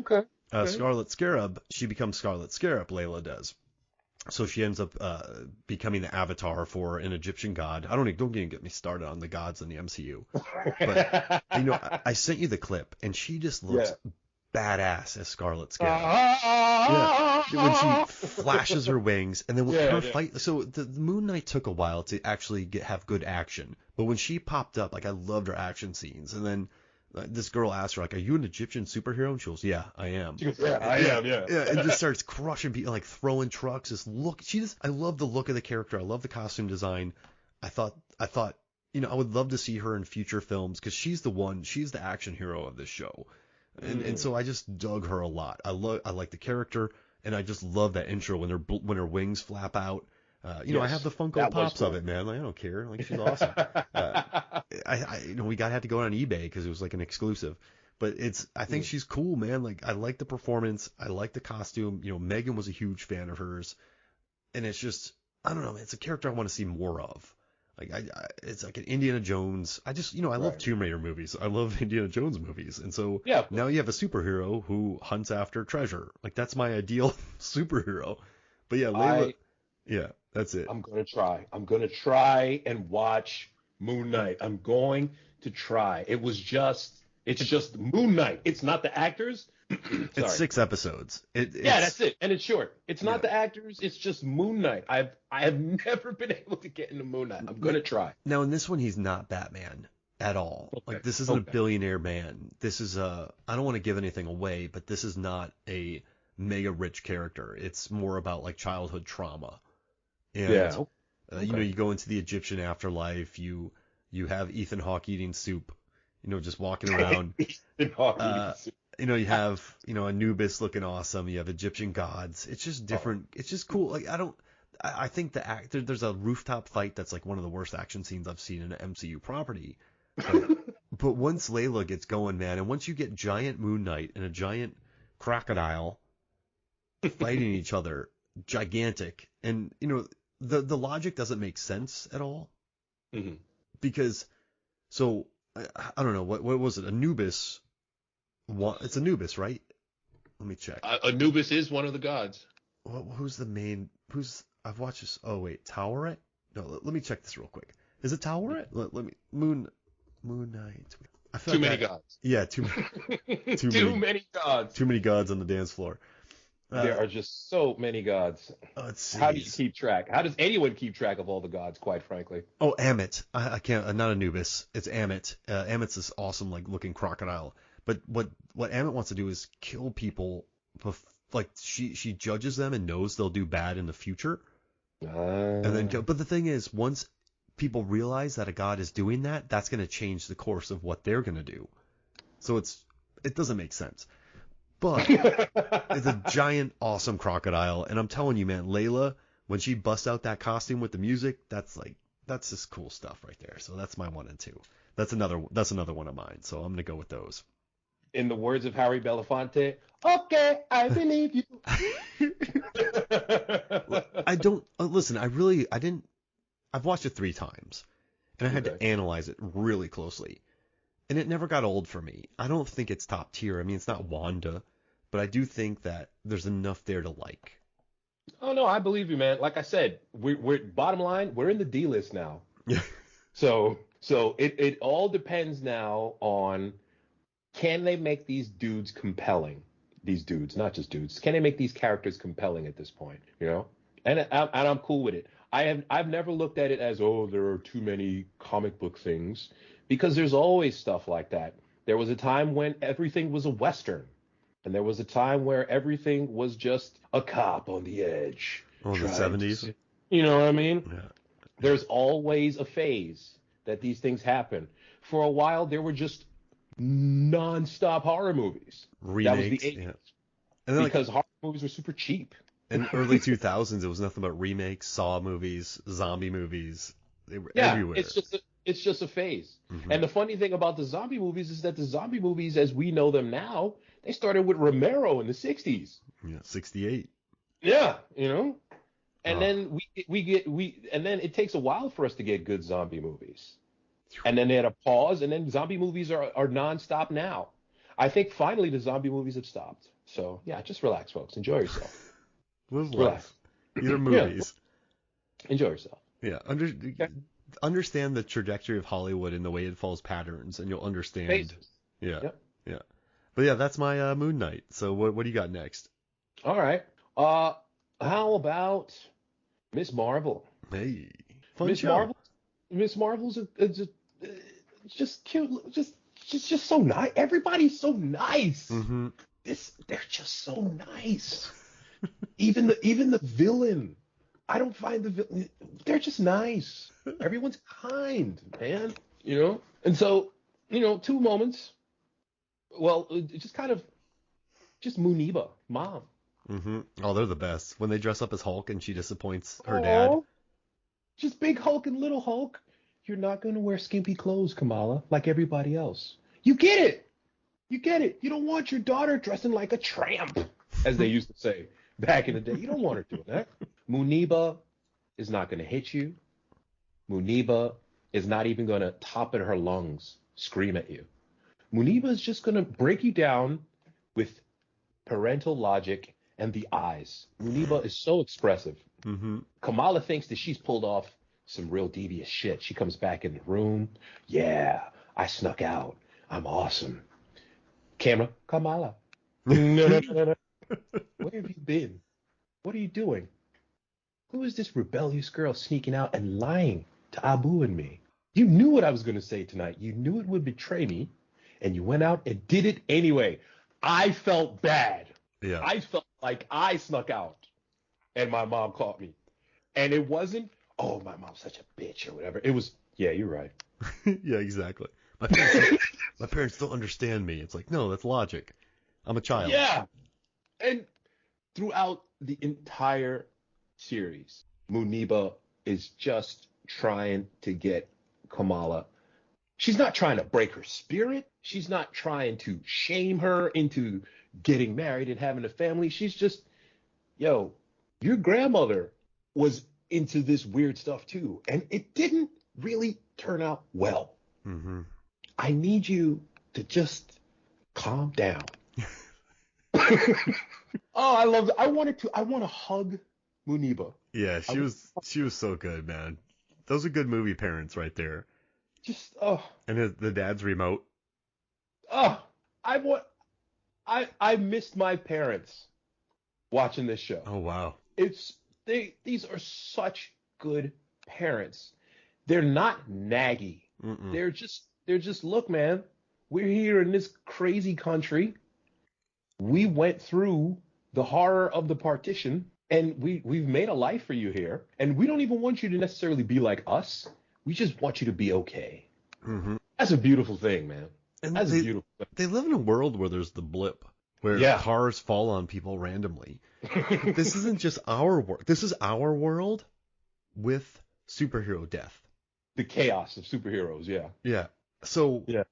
Scarlet Scarab, she becomes Scarlet Scarab, Layla does. So she ends up becoming the avatar for an Egyptian god. Don't even get me started on the gods in the MCU. But I sent you the clip, and she just looks badass as Scarlet Scarab. When she flashes her wings, and then when her fight. So the Moon Knight took a while to actually have good action, but when she popped up, like I loved her action scenes. And then this girl asked her, like, "Are you an Egyptian superhero?" And she goes, "Yeah, I am." She goes, "Yeah, I am." Yeah. And just starts crushing people, like throwing trucks. I love the look of the character. I love the costume design. I thought, I would love to see her in future films because she's the action hero of this show. And so I just dug her a lot. I like the character, and I just love that intro when her wings flap out. I have the Funko Pops of it, man. Like, I don't care. Like, she's awesome. We had to go on eBay because it was like an exclusive. But I think she's cool, man. Like, I like the performance. I like the costume. Megan was a huge fan of hers, and it's just, I don't know, man, it's a character I want to see more of. Like it's like an Indiana Jones. I love Tomb Raider movies. I love Indiana Jones movies. And so now you have a superhero who hunts after treasure. Like that's my ideal superhero. But yeah, Layla, that's it. I'm going to try and watch Moon Knight. I'm going to try. It's just Moon Knight. It's not the actors. It's 6 episodes. That's it, and it's short. It's not the actors. It's just Moon Knight. I have never been able to get into Moon Knight. I'm gonna try. Now in this one, he's not Batman at all. Okay. Like this isn't a billionaire man. This is I don't want to give anything away, but this is not a mega rich character. It's more about like childhood trauma. And you go into the Egyptian afterlife. You have Ethan Hawke eating soup. Just walking around. Ethan Hawke eating soup. You have, Anubis looking awesome. You have Egyptian gods. It's just different. It's just cool. Like, I think there's a rooftop fight that's like one of the worst action scenes I've seen in an MCU property. But once Layla gets going, man, and once you get giant Moon Knight and a giant crocodile fighting each other, gigantic, and, the logic doesn't make sense at all. Mm-hmm. Because, so, I don't know, what was it? Anubis. It's Anubis, right? Let me check. Anubis is one of the gods. Who's the main? I've watched this. Oh wait, Taweret? No, let me check this real quick. Is it Taweret? Let me Moon Knight. I feel too many gods. Yeah, too many gods. Too many gods on the dance floor. There are just so many gods. Let's see. How do you keep track? How does anyone keep track of all the gods? Quite frankly. Oh, Ammit. I can't. Not Anubis. It's Ammit. Ammit's this awesome, like looking crocodile. But what Ammit wants to do is kill people. Like she judges them and knows they'll do bad in the future. And then, but the thing is, once people realize that a god is doing that, that's going to change the course of what they're going to do. So it doesn't make sense. But it's a giant, awesome crocodile, and I'm telling you, man, Layla, when she busts out that costume with the music, that's just cool stuff right there. So that's my 1 and 2. That's another one of mine. So I'm gonna go with those. In the words of Harry Belafonte, okay, I believe you. I don't listen. I didn't. I've watched it 3 times, and I had to analyze it really closely, and it never got old for me. I don't think it's top tier. I mean, it's not Wanda, but I do think that there's enough there to like. Oh no, I believe you, man. Like I said, we're bottom line, we're in the D list now. Yeah. So it all depends now on, can they make these dudes compelling? These dudes, not just dudes. Can they make these characters compelling at this point? You know, and I'm cool with it. I've never looked at it as, oh, there are too many comic book things, because there's always stuff like that. There was a time when everything was a Western, and there was a time where everything was just a cop on the edge. Oh, the 70s. You know what I mean? Yeah. There's always a phase that these things happen. For a while, there were just non-stop horror movies. Remakes. That was the 80s. Yeah. And then, because horror movies were super cheap. In early 2000s, it was nothing but remakes, Saw movies, zombie movies. They were everywhere. It's just a phase. Mm-hmm. And the funny thing about the zombie movies is that the zombie movies, as we know them now, they started with Romero in the 60s. Yeah, 68. Yeah, you know. And then and then it takes a while for us to get good zombie movies. And then they had a pause, and then zombie movies are nonstop now. I think finally the zombie movies have stopped. So yeah, just relax, folks. Enjoy yourself. Live life. These are movies. Yeah. Enjoy yourself. Yeah. Understand the trajectory of Hollywood and the way it follows patterns, and you'll understand. Phases. Yeah. Yep. Yeah. But yeah, that's my Moon Knight. So what do you got next? All right. How about Miss Marvel? Hey. Fun Miss show. Marvel. Miss Marvel's just cute. Just so nice. Everybody's so nice. Mm-hmm. They're just so nice. Even the villain. I don't find the villain. They're just nice. Everyone's kind, man. You know. And so, 2 moments. Well, just Muniba, mom. Mm-hmm. Oh, they're the best. When they dress up as Hulk and she disappoints her dad. Just big Hulk and little Hulk. You're not going to wear skimpy clothes, Kamala, like everybody else. You get it. You get it. You don't want your daughter dressing like a tramp, as they used to say back in the day. You don't want her doing that. Muniba is not going to hit you. Muniba is not even going to top in her lungs, scream at you. Muniba is just going to break you down with parental logic and the eyes. Muniba is so expressive. Mm-hmm. Kamala thinks that she's pulled off some real devious shit. She comes back in the room. Yeah, I snuck out. I'm awesome. Camera, Kamala. No. Where have you been? What are you doing? Who is this rebellious girl sneaking out and lying to Abu and me? You knew what I was going to say tonight. You knew it would betray me, and you went out and did it anyway. I felt bad. Yeah. I felt like I snuck out, and my mom caught me. And it wasn't, oh, my mom's such a bitch or whatever. It was, yeah, you're right. Yeah, exactly. My parents don't understand me. It's like, no, that's logic. I'm a child. Yeah. And throughout the entire series, Muniba is just trying to get Kamala. She's not trying to break her spirit. She's not trying to shame her into getting married and having a family. She's just, yo, your grandmother was into this weird stuff too. And it didn't really turn out well. Mm-hmm. I need you to just calm down. Oh, I love it. I want to hug Muniba. Yeah, she was so good, man. Those are good movie parents right there. Just And the dad's remote. I missed my parents watching this show. Oh wow. These are such good parents. They're not naggy. Mm-mm. They're just look, man. We're here in this crazy country. We went through the horror of the partition, and we've made a life for you here. And we don't even want you to necessarily be like us. We just want you to be okay. Hmm. That's a beautiful thing, man. And That's a beautiful thing. they live in a world where there's the blip, where Yeah. cars fall on people randomly. This isn't just our world. This is our world with superhero death. The chaos of superheroes, yeah. Yeah. So Yeah.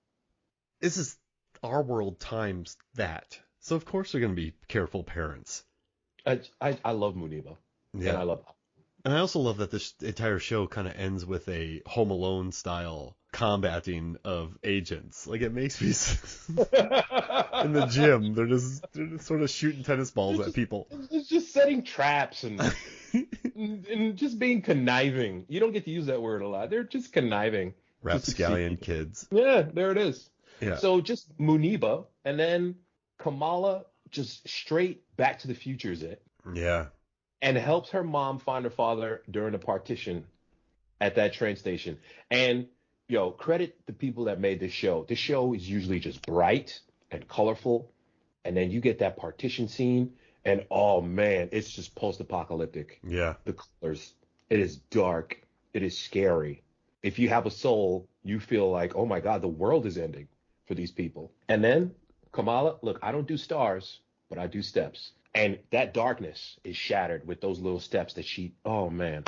this is our world times that. So of course they're going to be careful parents. I love Muniba. And I love And I also love that this entire show kind of ends with a Home Alone style combating of agents. Like, it makes me in the gym, they're just sort of shooting tennis balls at people. It's just setting traps and and just being conniving. You don't get to use that word a lot. They're just conniving. Rapscallion kids. Yeah, there it is. Yeah. So just Muniba, and then Kamala just straight Back to the Future is it, Yeah. and helps her mom find her father during the partition at that train station. And credit the people that made this show. This show is usually just bright and colorful, and then you get that partition scene, and oh man, it's just post-apocalyptic. Yeah. The colors, it is dark, it is scary. If you have a soul, you feel like, oh my God, the world is ending for these people. And then Kamala, look, I don't do stars, but I do steps. And that darkness is shattered with those little steps that oh man,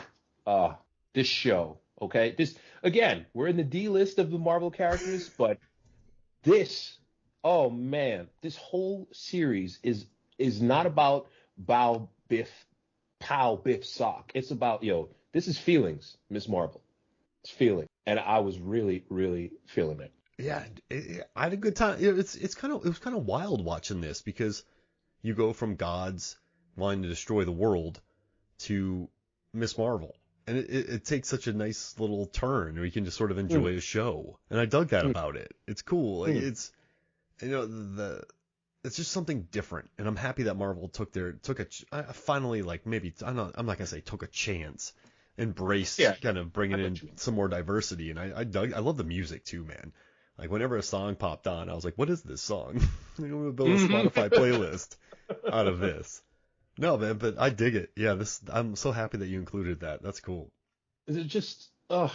this show, okay? This, again, we're in the D list of the Marvel characters, but this, oh man, this whole series is not about bow, biff, pow, biff, sock. It's about, this is feelings, Miss Marvel. It's feeling. And I was really, really feeling it. Yeah, I had a good time. It was kind of wild watching this, because you go from gods wanting to destroy the world to Miss Marvel, and it takes such a nice little turn where you can just sort of enjoy a show, and I dug that about it. It's cool. Like, it's it's just something different, and I'm happy that Marvel finally, like, maybe I'm not gonna say took a chance, embraced kind of bringing in some more diversity, and I love the music too, man. Like, whenever a song popped on, I was like, what is this song? I'm going to build a Spotify playlist out of this. No, man, but I dig it. Yeah, I'm so happy that you included that. That's cool. Is it just, and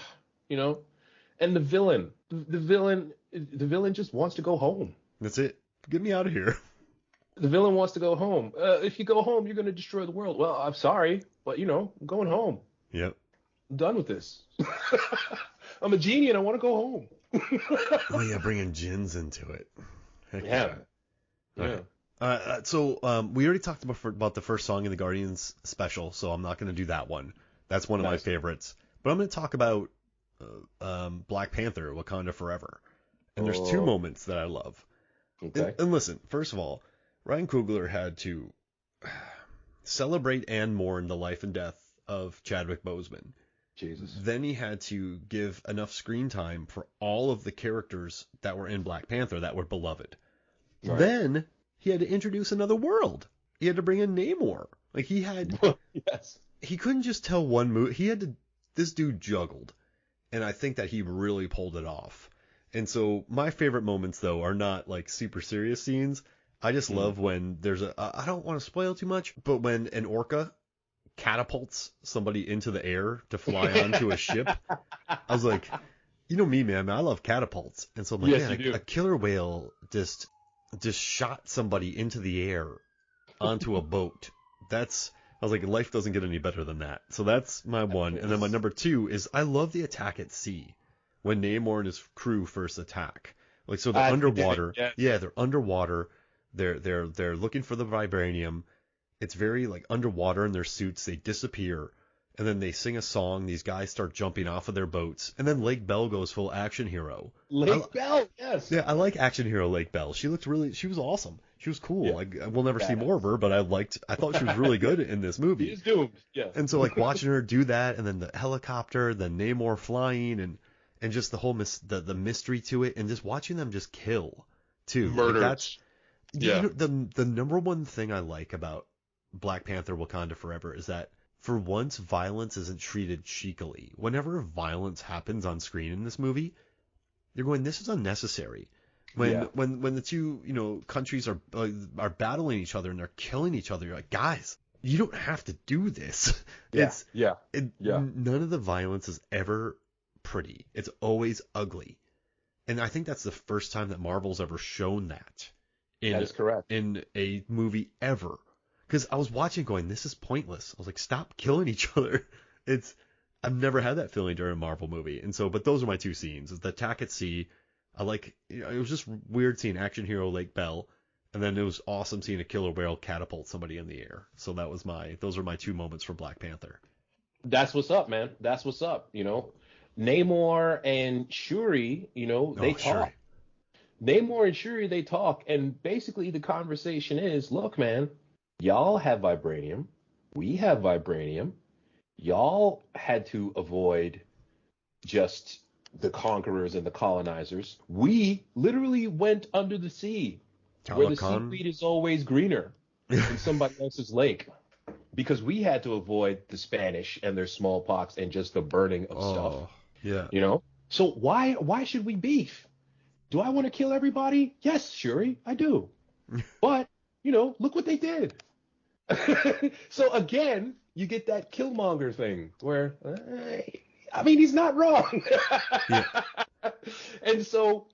the villain, the villain just wants to go home. That's it. Get me out of here. The villain wants to go home. If you go home, you're going to destroy the world. Well, I'm sorry, but I'm going home. Yep. I'm done with this. I'm a genie and I want to go home. Oh yeah, bringing gins into it. Heck yeah. Okay. So we already talked about the first song in the Guardians special, so I'm not going to do that one. That's one of my favorites. But I'm going to talk about Black Panther: Wakanda Forever. And there's two moments that I love. Okay. And listen, first of all, Ryan Coogler had to celebrate and mourn the life and death of Chadwick Boseman. Jesus. Then he had to give enough screen time for all of the characters that were in Black Panther that were beloved. Right. Then he had to introduce another world. He had to bring in Namor. Like, he had... Yes. He couldn't just tell one movie. He had to... This dude juggled. And I think that he really pulled it off. And so my favorite moments, though, are not, like, super serious scenes. I just love when there's I don't want to spoil too much, but when an orca catapults somebody into the air to fly onto a ship. I was like, me, man, I love catapults. And so I'm like, a killer whale just shot somebody into the air onto a boat. I was like, life doesn't get any better than that. So that's my one. And then my number two is I love the attack at sea when Namor and his crew first attack. Like, so they're underwater. Yeah, they're underwater. They're looking for the vibranium. It's very, like, underwater in their suits. They disappear, and then they sing a song. These guys start jumping off of their boats, and then Lake Bell goes full action hero. Lake Bell, yes. Yeah, I like action hero Lake Bell. She was awesome. She was cool. Yeah. Like, we'll never see more of her, but I thought she was really good in this movie. She's doomed. Yeah. And so, like, watching her do that, and then the helicopter, then Namor flying, and just the whole the mystery to it, and just watching them just kill too. Murder. Like, the number one thing I like about Black Panther: Wakanda Forever is that for once violence isn't treated cheekily. Whenever violence happens on screen in this movie, you're going, this is unnecessary. Yeah. When the two, countries are battling each other and they're killing each other, you're like, guys, you don't have to do this. Yeah. Yeah. Yeah. None of the violence is ever pretty. It's always ugly. And I think that's the first time that Marvel's ever shown that That is correct. in a movie ever. Because I was watching going, this is pointless. I was like, stop killing each other. I've never had that feeling during a Marvel movie. And so, but those are my two scenes. Is the attack at sea. I like, it was just weird seeing action hero Lake Bell. And then it was awesome seeing a killer whale catapult somebody in the air. So those are my two moments for Black Panther. That's what's up, man. That's what's up. Namor and Shuri, they talk. Shuri. Namor and Shuri, they talk. And basically the conversation is, look, man, y'all have vibranium. We have vibranium. Y'all had to avoid just the conquerors and the colonizers. We literally went under the sea where the seaweed is always greener in somebody else's lake because we had to avoid the Spanish and their smallpox and just the burning of stuff. Yeah. So why should we beef? Do I want to kill everybody? Yes, Shuri, I do. But, look what they did. So again, you get that Killmonger thing where, he's not wrong. Yeah. And so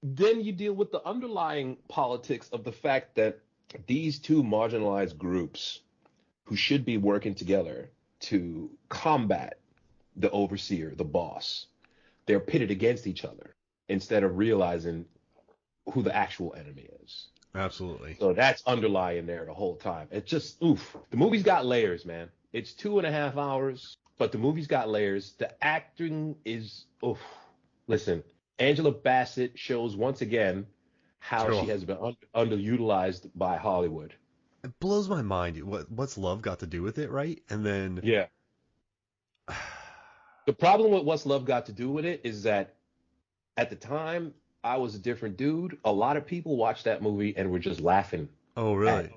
then you deal with the underlying politics of the fact that these two marginalized groups who should be working together to combat the overseer, the boss, they're pitted against each other instead of realizing who the actual enemy is. Absolutely. So that's underlying there the whole time. It's just, oof. The movie's got layers, man. It's 2.5 hours, but the movie's got layers. The acting is, oof. Listen, Angela Bassett shows once again how she has been underutilized by Hollywood. It blows my mind. What's love got to do with it, right? And then yeah. The problem with What's Love Got to Do with It is that at the time I was a different dude. A lot of people watched that movie and were just laughing. Oh, really?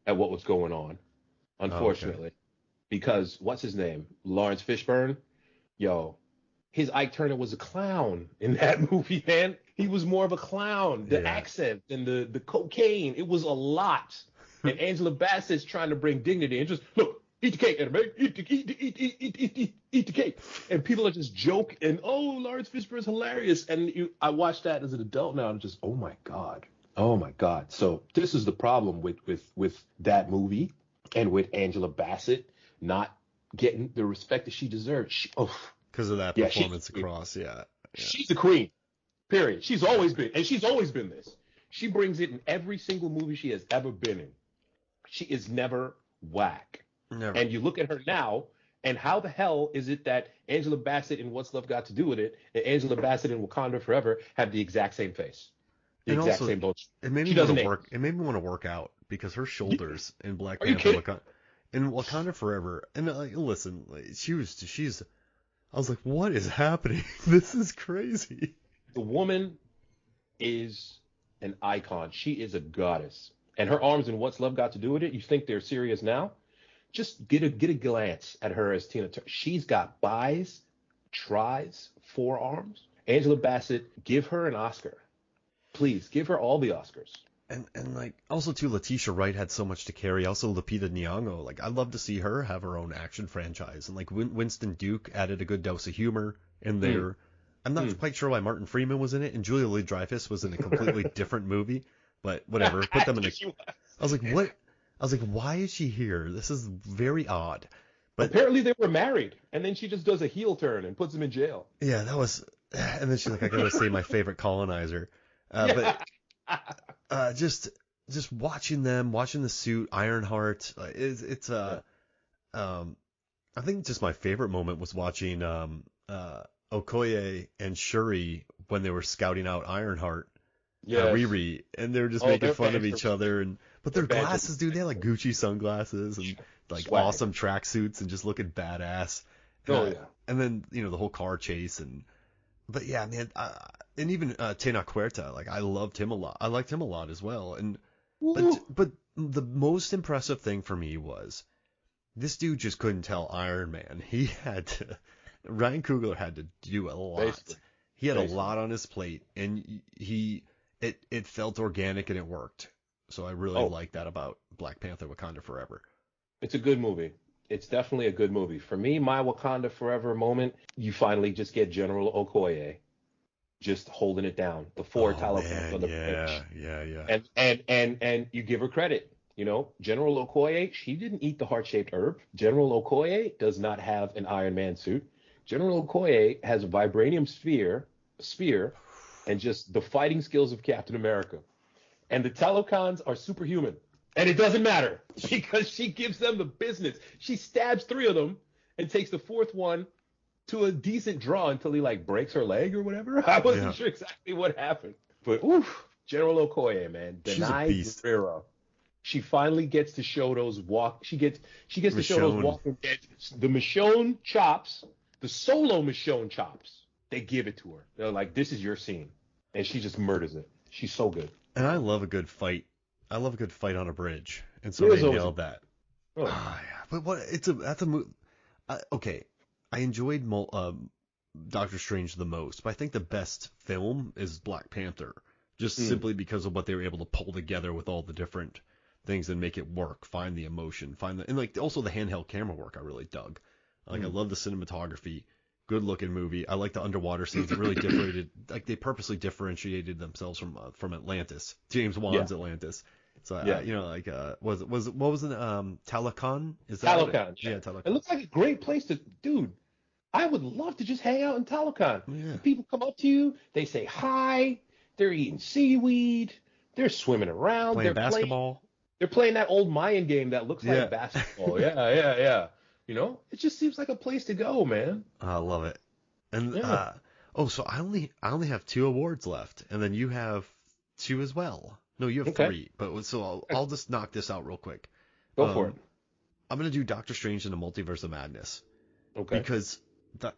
At what was going on, unfortunately. Okay. Because what's his name? Lawrence Fishburne. Yo, his Ike Turner was a clown in that movie, man. He was more of a clown. The accent and the cocaine, it was a lot. And Angela Bassett's trying to bring dignity and just, look, eat the cake, Anna Mae. Eat the cake. And people are just joking. And, oh, Lawrence Fishburne's hilarious. And I watched that as an adult now and just, oh, my God. Oh, my God. So this is the problem with that movie and with Angela Bassett not getting the respect that she deserves. Because of that performance across, yeah. She's the queen, period. She's always been this. She brings it in every single movie she has ever been in. She is never whack. Never. And you look at her now, and how the hell is it that Angela Bassett in What's Love Got to Do with It and Angela Bassett in Wakanda Forever have the exact same face? The exact same bullshit. It made me want to work out because her shoulders in Black Panther in Wakanda Forever, and listen, she's I was like, what is happening? This is crazy. The woman is an icon. She is a goddess. And her arms in What's Love Got to Do with It, you think they're serious now? Just get a glance at her as Tina Turner. She's got bis, tris, forearms. Angela Bassett, give her an Oscar. Please, give her all the Oscars. And like, also too, Letitia Wright had so much to carry. Also, Lupita Nyong'o. Like, I'd love to see her have her own action franchise. And like, Winston Duke added a good dose of humor in there. I'm not quite sure why Martin Freeman was in it, and Julia Louis-Dreyfus was in a completely different movie. But whatever, put them in a... I was like, what? I was like, why is she here? This is very odd. But apparently they were married, and then she just does a heel turn and puts him in jail. Yeah, that was... And then she's like, I gotta say my favorite colonizer. But just watching them, watching the suit, Ironheart, I think just my favorite moment was watching Okoye and Shuri when they were scouting out Ironheart. Yeah, Riri, and they were just making fun of each other, but their glasses, dude, they had like Gucci sunglasses and like swag. Awesome tracksuits and just looking badass. And then the whole car chase but yeah, man, and even Tena Huerta, like I loved him a lot. I liked him a lot as well. And but the most impressive thing for me was this dude just couldn't tell Iron Man. Ryan Coogler had to do a lot. He had a lot on his plate, and he it felt organic and it worked. So I really Oh, like that about Black Panther: Wakanda Forever. it's a good movie. It's definitely a good movie. For me, my Wakanda Forever moment, you finally just get General Okoye just holding it down. The four Oh Talibans man, on the bridge. yeah. And you give her credit. You know, General Okoye, she didn't eat the heart-shaped herb. General Okoye does not have an Iron Man suit. General Okoye has a vibranium spear, and just the fighting skills of Captain America. And the Talokans are superhuman. And it doesn't matter because she gives them the business. She stabs three of them and takes the fourth one to a decent draw until he like breaks her leg or whatever. I wasn't Yeah, sure exactly what happened. But oof, General Okoye, man. she's a Denai beast. Guerrero. She finally gets to show those she gets to show those Michonne. Walking Dead, the Michonne chops, the solo Michonne chops. They give it to her. They're like, this is your scene. And she just murders it. She's so good. And I love a good fight. I love a good fight on a bridge, and so It they was always nailed that. oh, Ah, yeah. But what? That's a movie. Okay, I enjoyed Doctor Strange the most, but I think the best film is Black Panther, just simply because of what they were able to pull together with all the different things and make it work. Find the emotion, and like also the handheld camera work. I really dug. Like I love the cinematography. Good looking movie. I like the underwater scenes. It really differentiated, like they purposely differentiated themselves from Atlantis, James yeah, Wan's Atlantis. So yeah. like was what was it Talokan? Is that what it? Talokan, yeah. Yeah, It Talokan. looks like a great place to, dude. I would love to just hang out in Talokan. Yeah, The people come up to you, they say hi, they're eating seaweed, they're swimming around, playing basketball. they're playing that old Mayan game that looks like Yeah, basketball. Yeah. You know, it just seems like a place to go, man. I love it. And Yeah. oh, so I only have 2 awards left, and then you have 2 as well. No, you have Okay. 3. But so I'll just knock this out real quick. Go for it. Um, I'm gonna do Doctor Strange in the Multiverse of Madness Okay. because that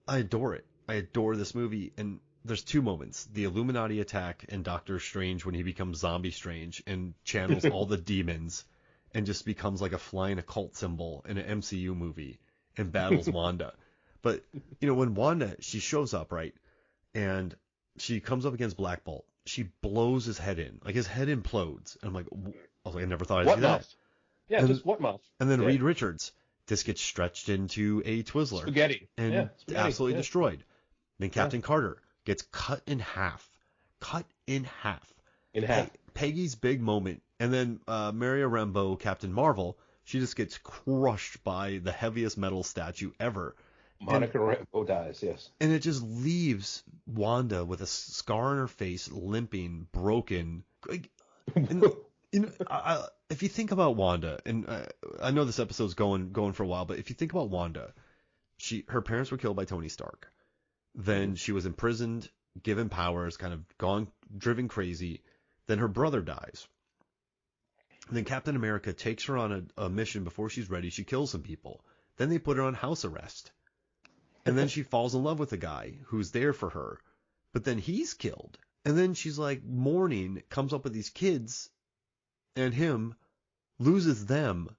I adore it. I adore this movie, and there's 2 moments: the Illuminati attack and Doctor Strange when he becomes Zombie Strange and channels all the demons and just becomes like a flying occult symbol in an MCU movie and battles Wanda. But when Wanda she shows up, right, and she comes up against Black Bolt, she blows his head in, like his head implodes, and I'm like, I was like, I never thought I'd What see that. mouth? Yeah, And just what mouth? and then Yeah. Reed Richards, this gets stretched into a Twizzler Spaghetti. and Yeah, spaghetti. absolutely Yeah. destroyed. Then Yeah. Captain Carter gets cut in half. Cut in half. In half. Peggy's big moment. And then Maria Rambeau, Captain Marvel, she just gets crushed by the heaviest metal statue ever. Monica Rambeau dies, yes. And it just leaves Wanda with a scar on her face, limping, broken. And, if you think about Wanda, and I know this episode's going for a while, but if you think about Wanda, her parents were killed by Tony Stark. Then she was imprisoned, given powers, kind of driven crazy. Then her brother dies. Then Captain America takes her on a mission before she's ready. She kills some people. Then they put her on house arrest. And then she falls in love with a guy who's there for her. But then he's killed. And then she's like mourning, comes up with these kids, and him loses them.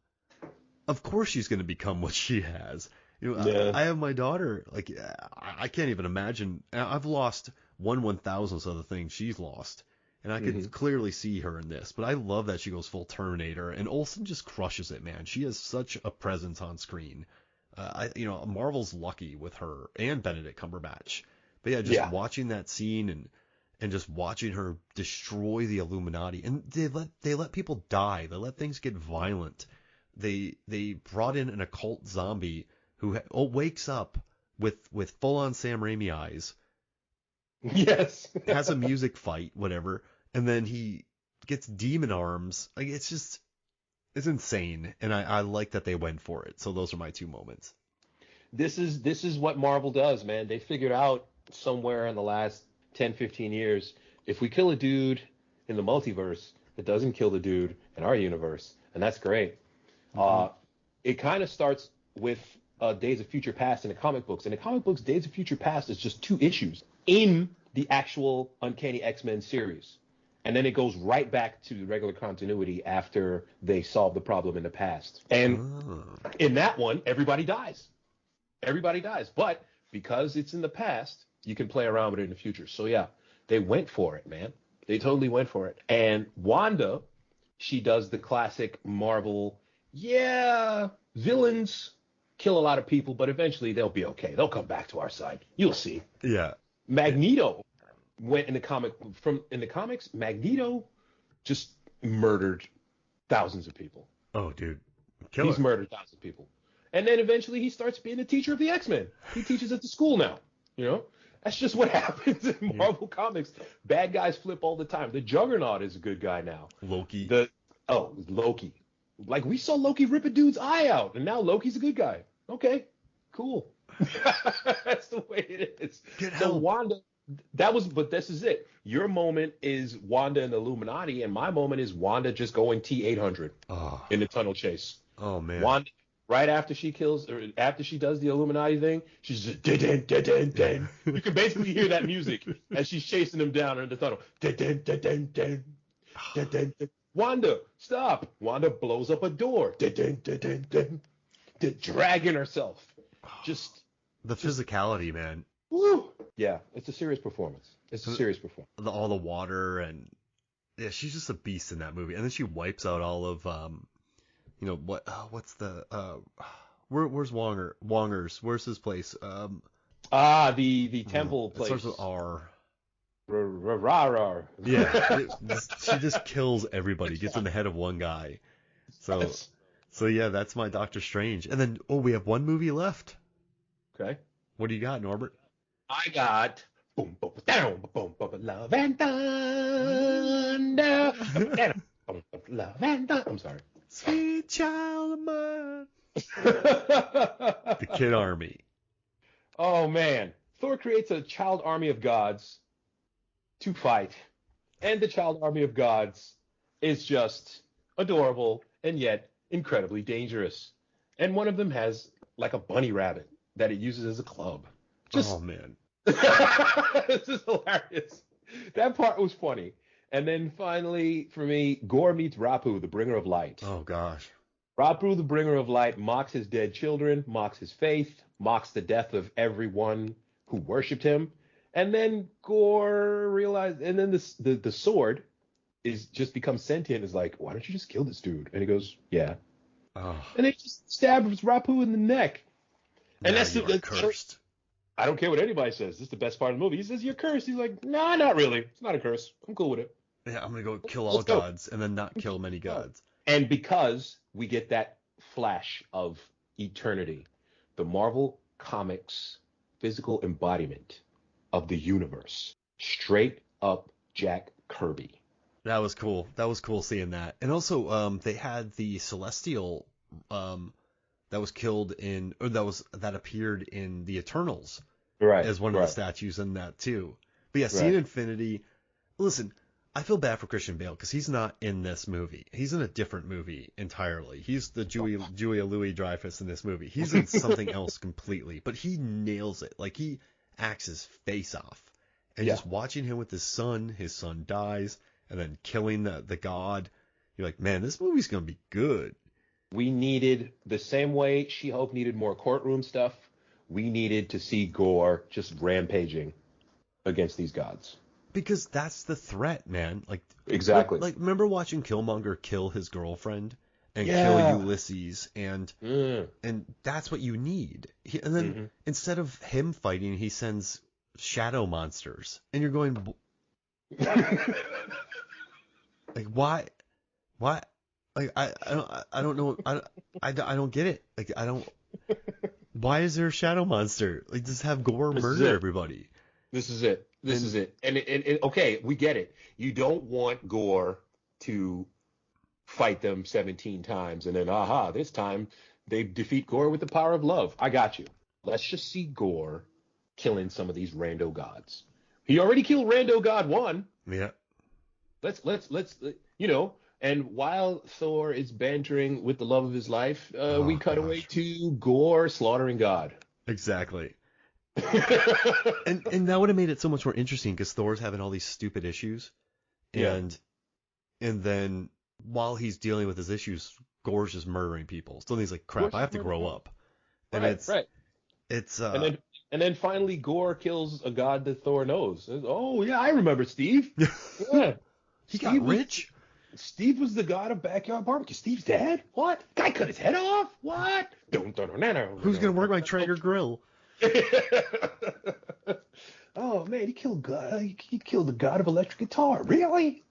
Of course she's going to become what she has. Yeah. I have my daughter. Like, I can't even imagine. I've lost 1/1000th of the things she's lost. And I could clearly see her in this. But I love that she goes full Terminator. And Olsen just crushes it, man. She has such a presence on screen. Marvel's lucky with her and Benedict Cumberbatch. But yeah, just watching that scene and just watching her destroy the Illuminati. And they let people die. They let things get violent. They brought in an occult zombie who wakes up with full on Sam Raimi eyes. Yes. Has a music fight, whatever, and then he gets demon arms. Like it's insane, and I like that they went for it. So those are my 2 moments. This is what Marvel does, man. They figured out somewhere in the last 10, 15 years, if we kill a dude in the multiverse, it doesn't kill the dude in our universe, and that's great. It kind of starts with Days of Future Past in the comic books. In the comic books, Days of Future Past is just 2 issues in the actual Uncanny X-Men series. And then it goes right back to the regular continuity after they solve the problem in the past. And in that one, everybody dies. Everybody dies. But because it's in the past, you can play around with it in the future. So yeah, they went for it, man. They totally went for it. And Wanda, she does the classic Marvel, yeah, villains kill a lot of people, but eventually they'll be okay. They'll come back to our side. You'll see. Yeah. Magneto went in the comics, Magneto just murdered thousands of people. Oh, dude. He's murdered thousands of people. And then eventually he starts being a teacher of the X-Men. He teaches at the school now, you know? That's just what happens in Marvel Comics. Bad guys flip all the time. The Juggernaut is a good guy now. Loki. Loki. Like, we saw Loki rip a dude's eye out, and now Loki's a good guy. Okay, cool. That's the way it is. So Wanda, but this is it. Your moment is Wanda and the Illuminati, and my moment is Wanda just going T-800 in the tunnel chase. Oh, man. Wanda, right after she does the Illuminati thing, she's just din din din. You can basically hear that music as she's chasing them down in the tunnel. Din din din din din. Wanda, stop! Wanda blows up a door. Din din din, dragging herself. Just the physicality, man. Woo! Yeah, it's a serious performance. All the water and yeah, she's just a beast in that movie. And then she wipes out all of what's the where's Wonger's? Where's his place? The temple place. It starts with R. Rar. Yeah, she just kills everybody. Gets in the head of one guy. So yeah, that's my Doctor Strange. And then we have one movie left. Okay. What do you got, Norbert? I got boom boom down boom boom love and thunder. Love and thunder. I'm sorry. Sweet child of mine. The Kid Army. Oh man, Thor creates a child army of gods to fight, and the child army of gods is just adorable and yet incredibly dangerous. And one of them has like a bunny rabbit that it uses as a club. Oh man. This is hilarious. That part was funny. And then finally, for me, Gorr meets Rapu, the bringer of light. Oh gosh. Rapu, the bringer of light, mocks his dead children, mocks his faith, mocks the death of everyone who worshipped him. And then Gorr realized, and then the sword is just becomes sentient. Is like, why don't you just kill this dude? And he goes, yeah. Oh. And they just stabs Rapu in the neck. And that's cursed. I don't care what anybody says. This is the best part of the movie. He says, you're cursed. He's like, nah, not really. It's not a curse. I'm cool with it. Yeah, I'm going to go kill all gods and then not kill many gods. And because we get that flash of eternity, the Marvel Comics physical embodiment of the universe, straight up Jack Kirby. That was cool. That was cool seeing that. And also, they had the Celestial that was killed that appeared in the Eternals, right? As one of the statues in that too. But yeah, seeing Infinity. Listen, I feel bad for Christian Bale because he's not in this movie. He's in a different movie entirely. He's the Julia Louis-Dreyfus in this movie. He's in something else completely, but he nails it. Like he acts his face off. And just watching him with his son dies, and then killing the god, you're like, man, this movie's gonna be good. We needed, the same way She-Hulk needed more courtroom stuff, we needed to see Gorr just rampaging against these gods. Because that's the threat, man. Like exactly. Like remember watching Killmonger kill his girlfriend and kill Ulysses, and that's what you need. And then instead of him fighting, he sends shadow monsters, and you're going, like, why? Like I don't know. I don't get it. Like I don't. Why is there a shadow monster? Like just have Gorr murder everybody. This is it. This is it. And okay, we get it. You don't want Gorr to fight them 17 times and then this time they defeat Gorr with the power of love. I got you. Let's just see Gorr killing some of these rando gods. He already killed Rando God 1. Yeah. Let's and while Thor is bantering with the love of his life, we cut away to Gorr slaughtering God. Exactly. and that would have made it so much more interesting because Thor's having all these stupid issues, and then while he's dealing with his issues, Gorr's just murdering people. So then he's like, crap, I have to grow up. And it's and then And then finally, Gore kills a god that Thor knows. Oh yeah, I remember Steve. Yeah, He got rich. Steve was the god of backyard barbecue. Steve's dead? What? Guy cut his head off? What? Who's gonna work my Traeger grill? Oh man, he killed the god of electric guitar. Really?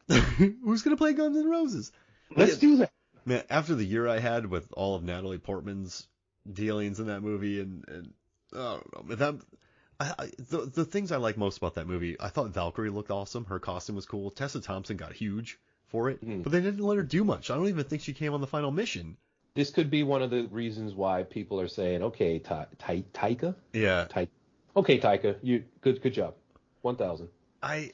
Who's gonna play Guns N' Roses? Let's do that. Man, after the year I had with all of Natalie Portman's dealings in that movie, and I don't know, but the things I like most about that movie, I thought Valkyrie looked awesome. Her costume was cool. Tessa Thompson got huge for it, but they didn't let her do much. I don't even think she came on the final mission. This could be one of the reasons why people are saying, okay, Taika? Yeah. Okay, Taika, you good job. 1,000. A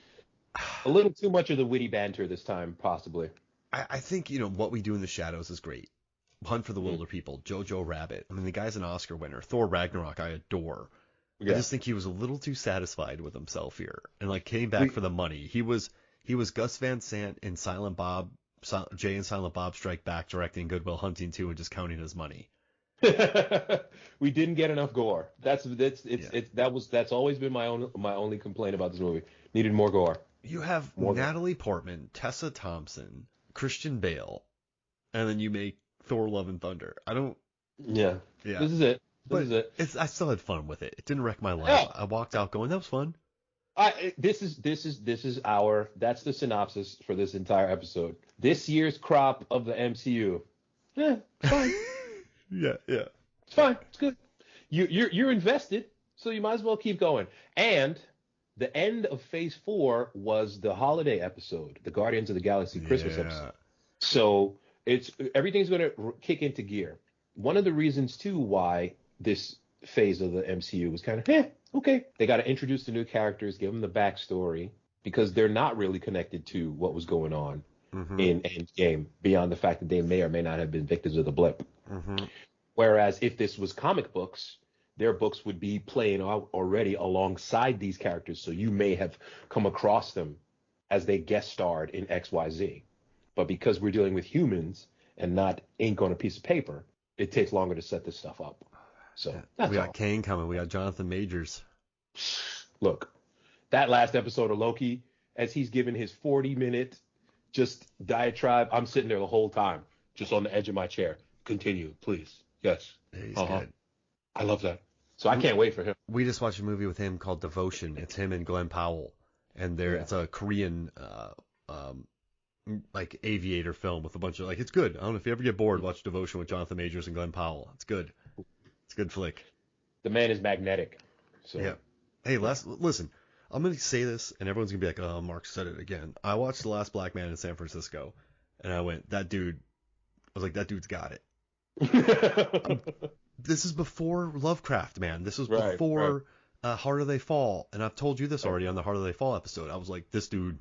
little too much of the witty banter this time, possibly. I think, What We Do in the Shadows is great. Hunt for the Wilder People, Jojo Rabbit. I mean, the guy's an Oscar winner. Thor Ragnarok, I adore. Yeah. I just think he was a little too satisfied with himself here, and came back for the money. He was Gus Van Sant in Jay and Silent Bob Strike Back, directing Good Will Hunting 2 and just counting his money. We didn't get enough gore. That's always been my only complaint about this movie. Needed more gore. You have Natalie Portman, Tessa Thompson, Christian Bale, and then you make Thor: Love and Thunder. Yeah. This is it. I still had fun with it. It didn't wreck my life. Yeah. I walked out going, that was fun. That's the synopsis for this entire episode. This year's crop of the MCU. Yeah, it's fine. Yeah. It's fine. It's good. You're invested, so you might as well keep going. And the end of Phase 4 was the holiday episode, the Guardians of the Galaxy Christmas episode. So everything's going to kick into gear. One of the reasons too why this phase of the MCU was kind of okay. They got to introduce the new characters, give them the backstory, because they're not really connected to what was going on in Endgame, beyond the fact that they may or may not have been victims of the blip. Whereas if this was comic books, their books would be playing out already alongside these characters, so you may have come across them as they guest starred in XYZ. But because we're dealing with humans and not ink on a piece of paper, it takes longer to set this stuff up. So we got Kane coming. We got Jonathan Majors. Look, that last episode of Loki, as he's given his 40-minute just diatribe, I'm sitting there the whole time, just on the edge of my chair. Continue, please. Yes. He's good. I love that. So I can't wait for him. We just watched a movie with him called Devotion. It's him and Glenn Powell, and it's a Korean aviator film with a bunch of it's good. I don't know if you ever get bored, watch Devotion with Jonathan Majors and Glenn Powell. It's good. It's a good flick. The man is magnetic. So yeah. Hey, listen. I'm gonna say this, and everyone's gonna be like, "Oh, Mark said it again." I watched The Last Black Man in San Francisco, and I went, "That dude." I was like, "That dude's got it." This is before Lovecraft, man. This was before Harder They Fall, and I've told you this already on the Harder They Fall episode. I was like, "This dude."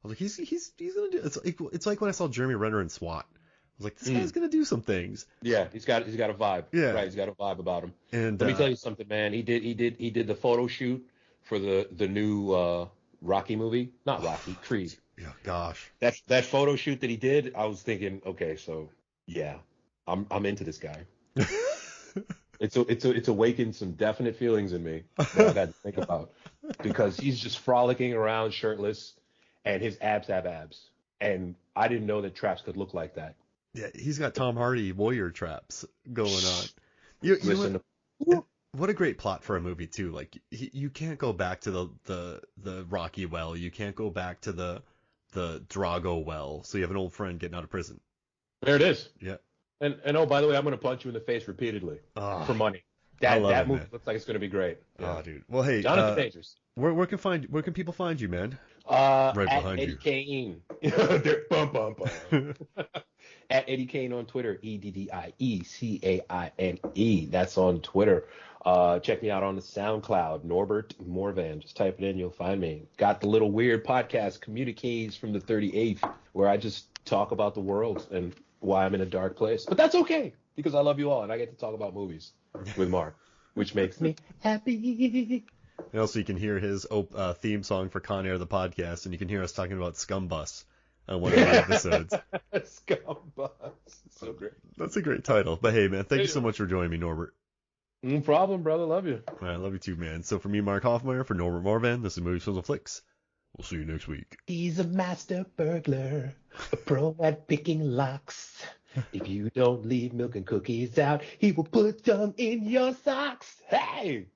I was like, he's gonna do. It's like when I saw Jeremy Renner in SWAT. I was like, this guy's gonna do some things. Yeah, he's got a vibe. Yeah, right. He's got a vibe about him. And let me tell you something, man. He did the photo shoot for the new Rocky movie. Not Rocky, Creed. Yeah, gosh. That photo shoot that he did, I was thinking, okay, so yeah, I'm into this guy. It's awakened some definite feelings in me that I've had to think about, because he's just frolicking around shirtless, and his abs have abs, and I didn't know that traps could look like that. Yeah, he's got Tom Hardy warrior traps going on. What a great plot for a movie too. Like you can't go back to the Rocky well. You can't go back to the Drago well. So you have an old friend getting out of prison. There it is. Yeah. And oh, by the way, I'm going to punch you in the face repeatedly for money. That movie looks like it's going to be great. Yeah. Oh, dude. Well, hey, Jonathan Majors. Where can people find you, man? Right behind Eddie you. Kane. At Eddie Kane on Twitter, EDDIECAINE. That's on Twitter. Check me out on the SoundCloud, Norbert Morvan. Just type it in, you'll find me. Got the little weird podcast, Communiques from the 38th, where I just talk about the world and why I'm in a dark place. But that's okay, because I love you all, and I get to talk about movies with Mark, which makes me happy. And also, you can hear his theme song for Con Air, the podcast, and you can hear us talking about Scumbus on one of the episodes. Scumbus. So great. That's a great title. But hey, man, thank you so much for joining me, Norbert. No problem, brother. Love you. All right, love you too, man. So for me, Mark Hoffmeyer, for Norbert Marvan, this is Movies, Films, and Flicks. We'll see you next week. He's a master burglar, a pro at picking locks. If you don't leave milk and cookies out, he will put them in your socks. Hey!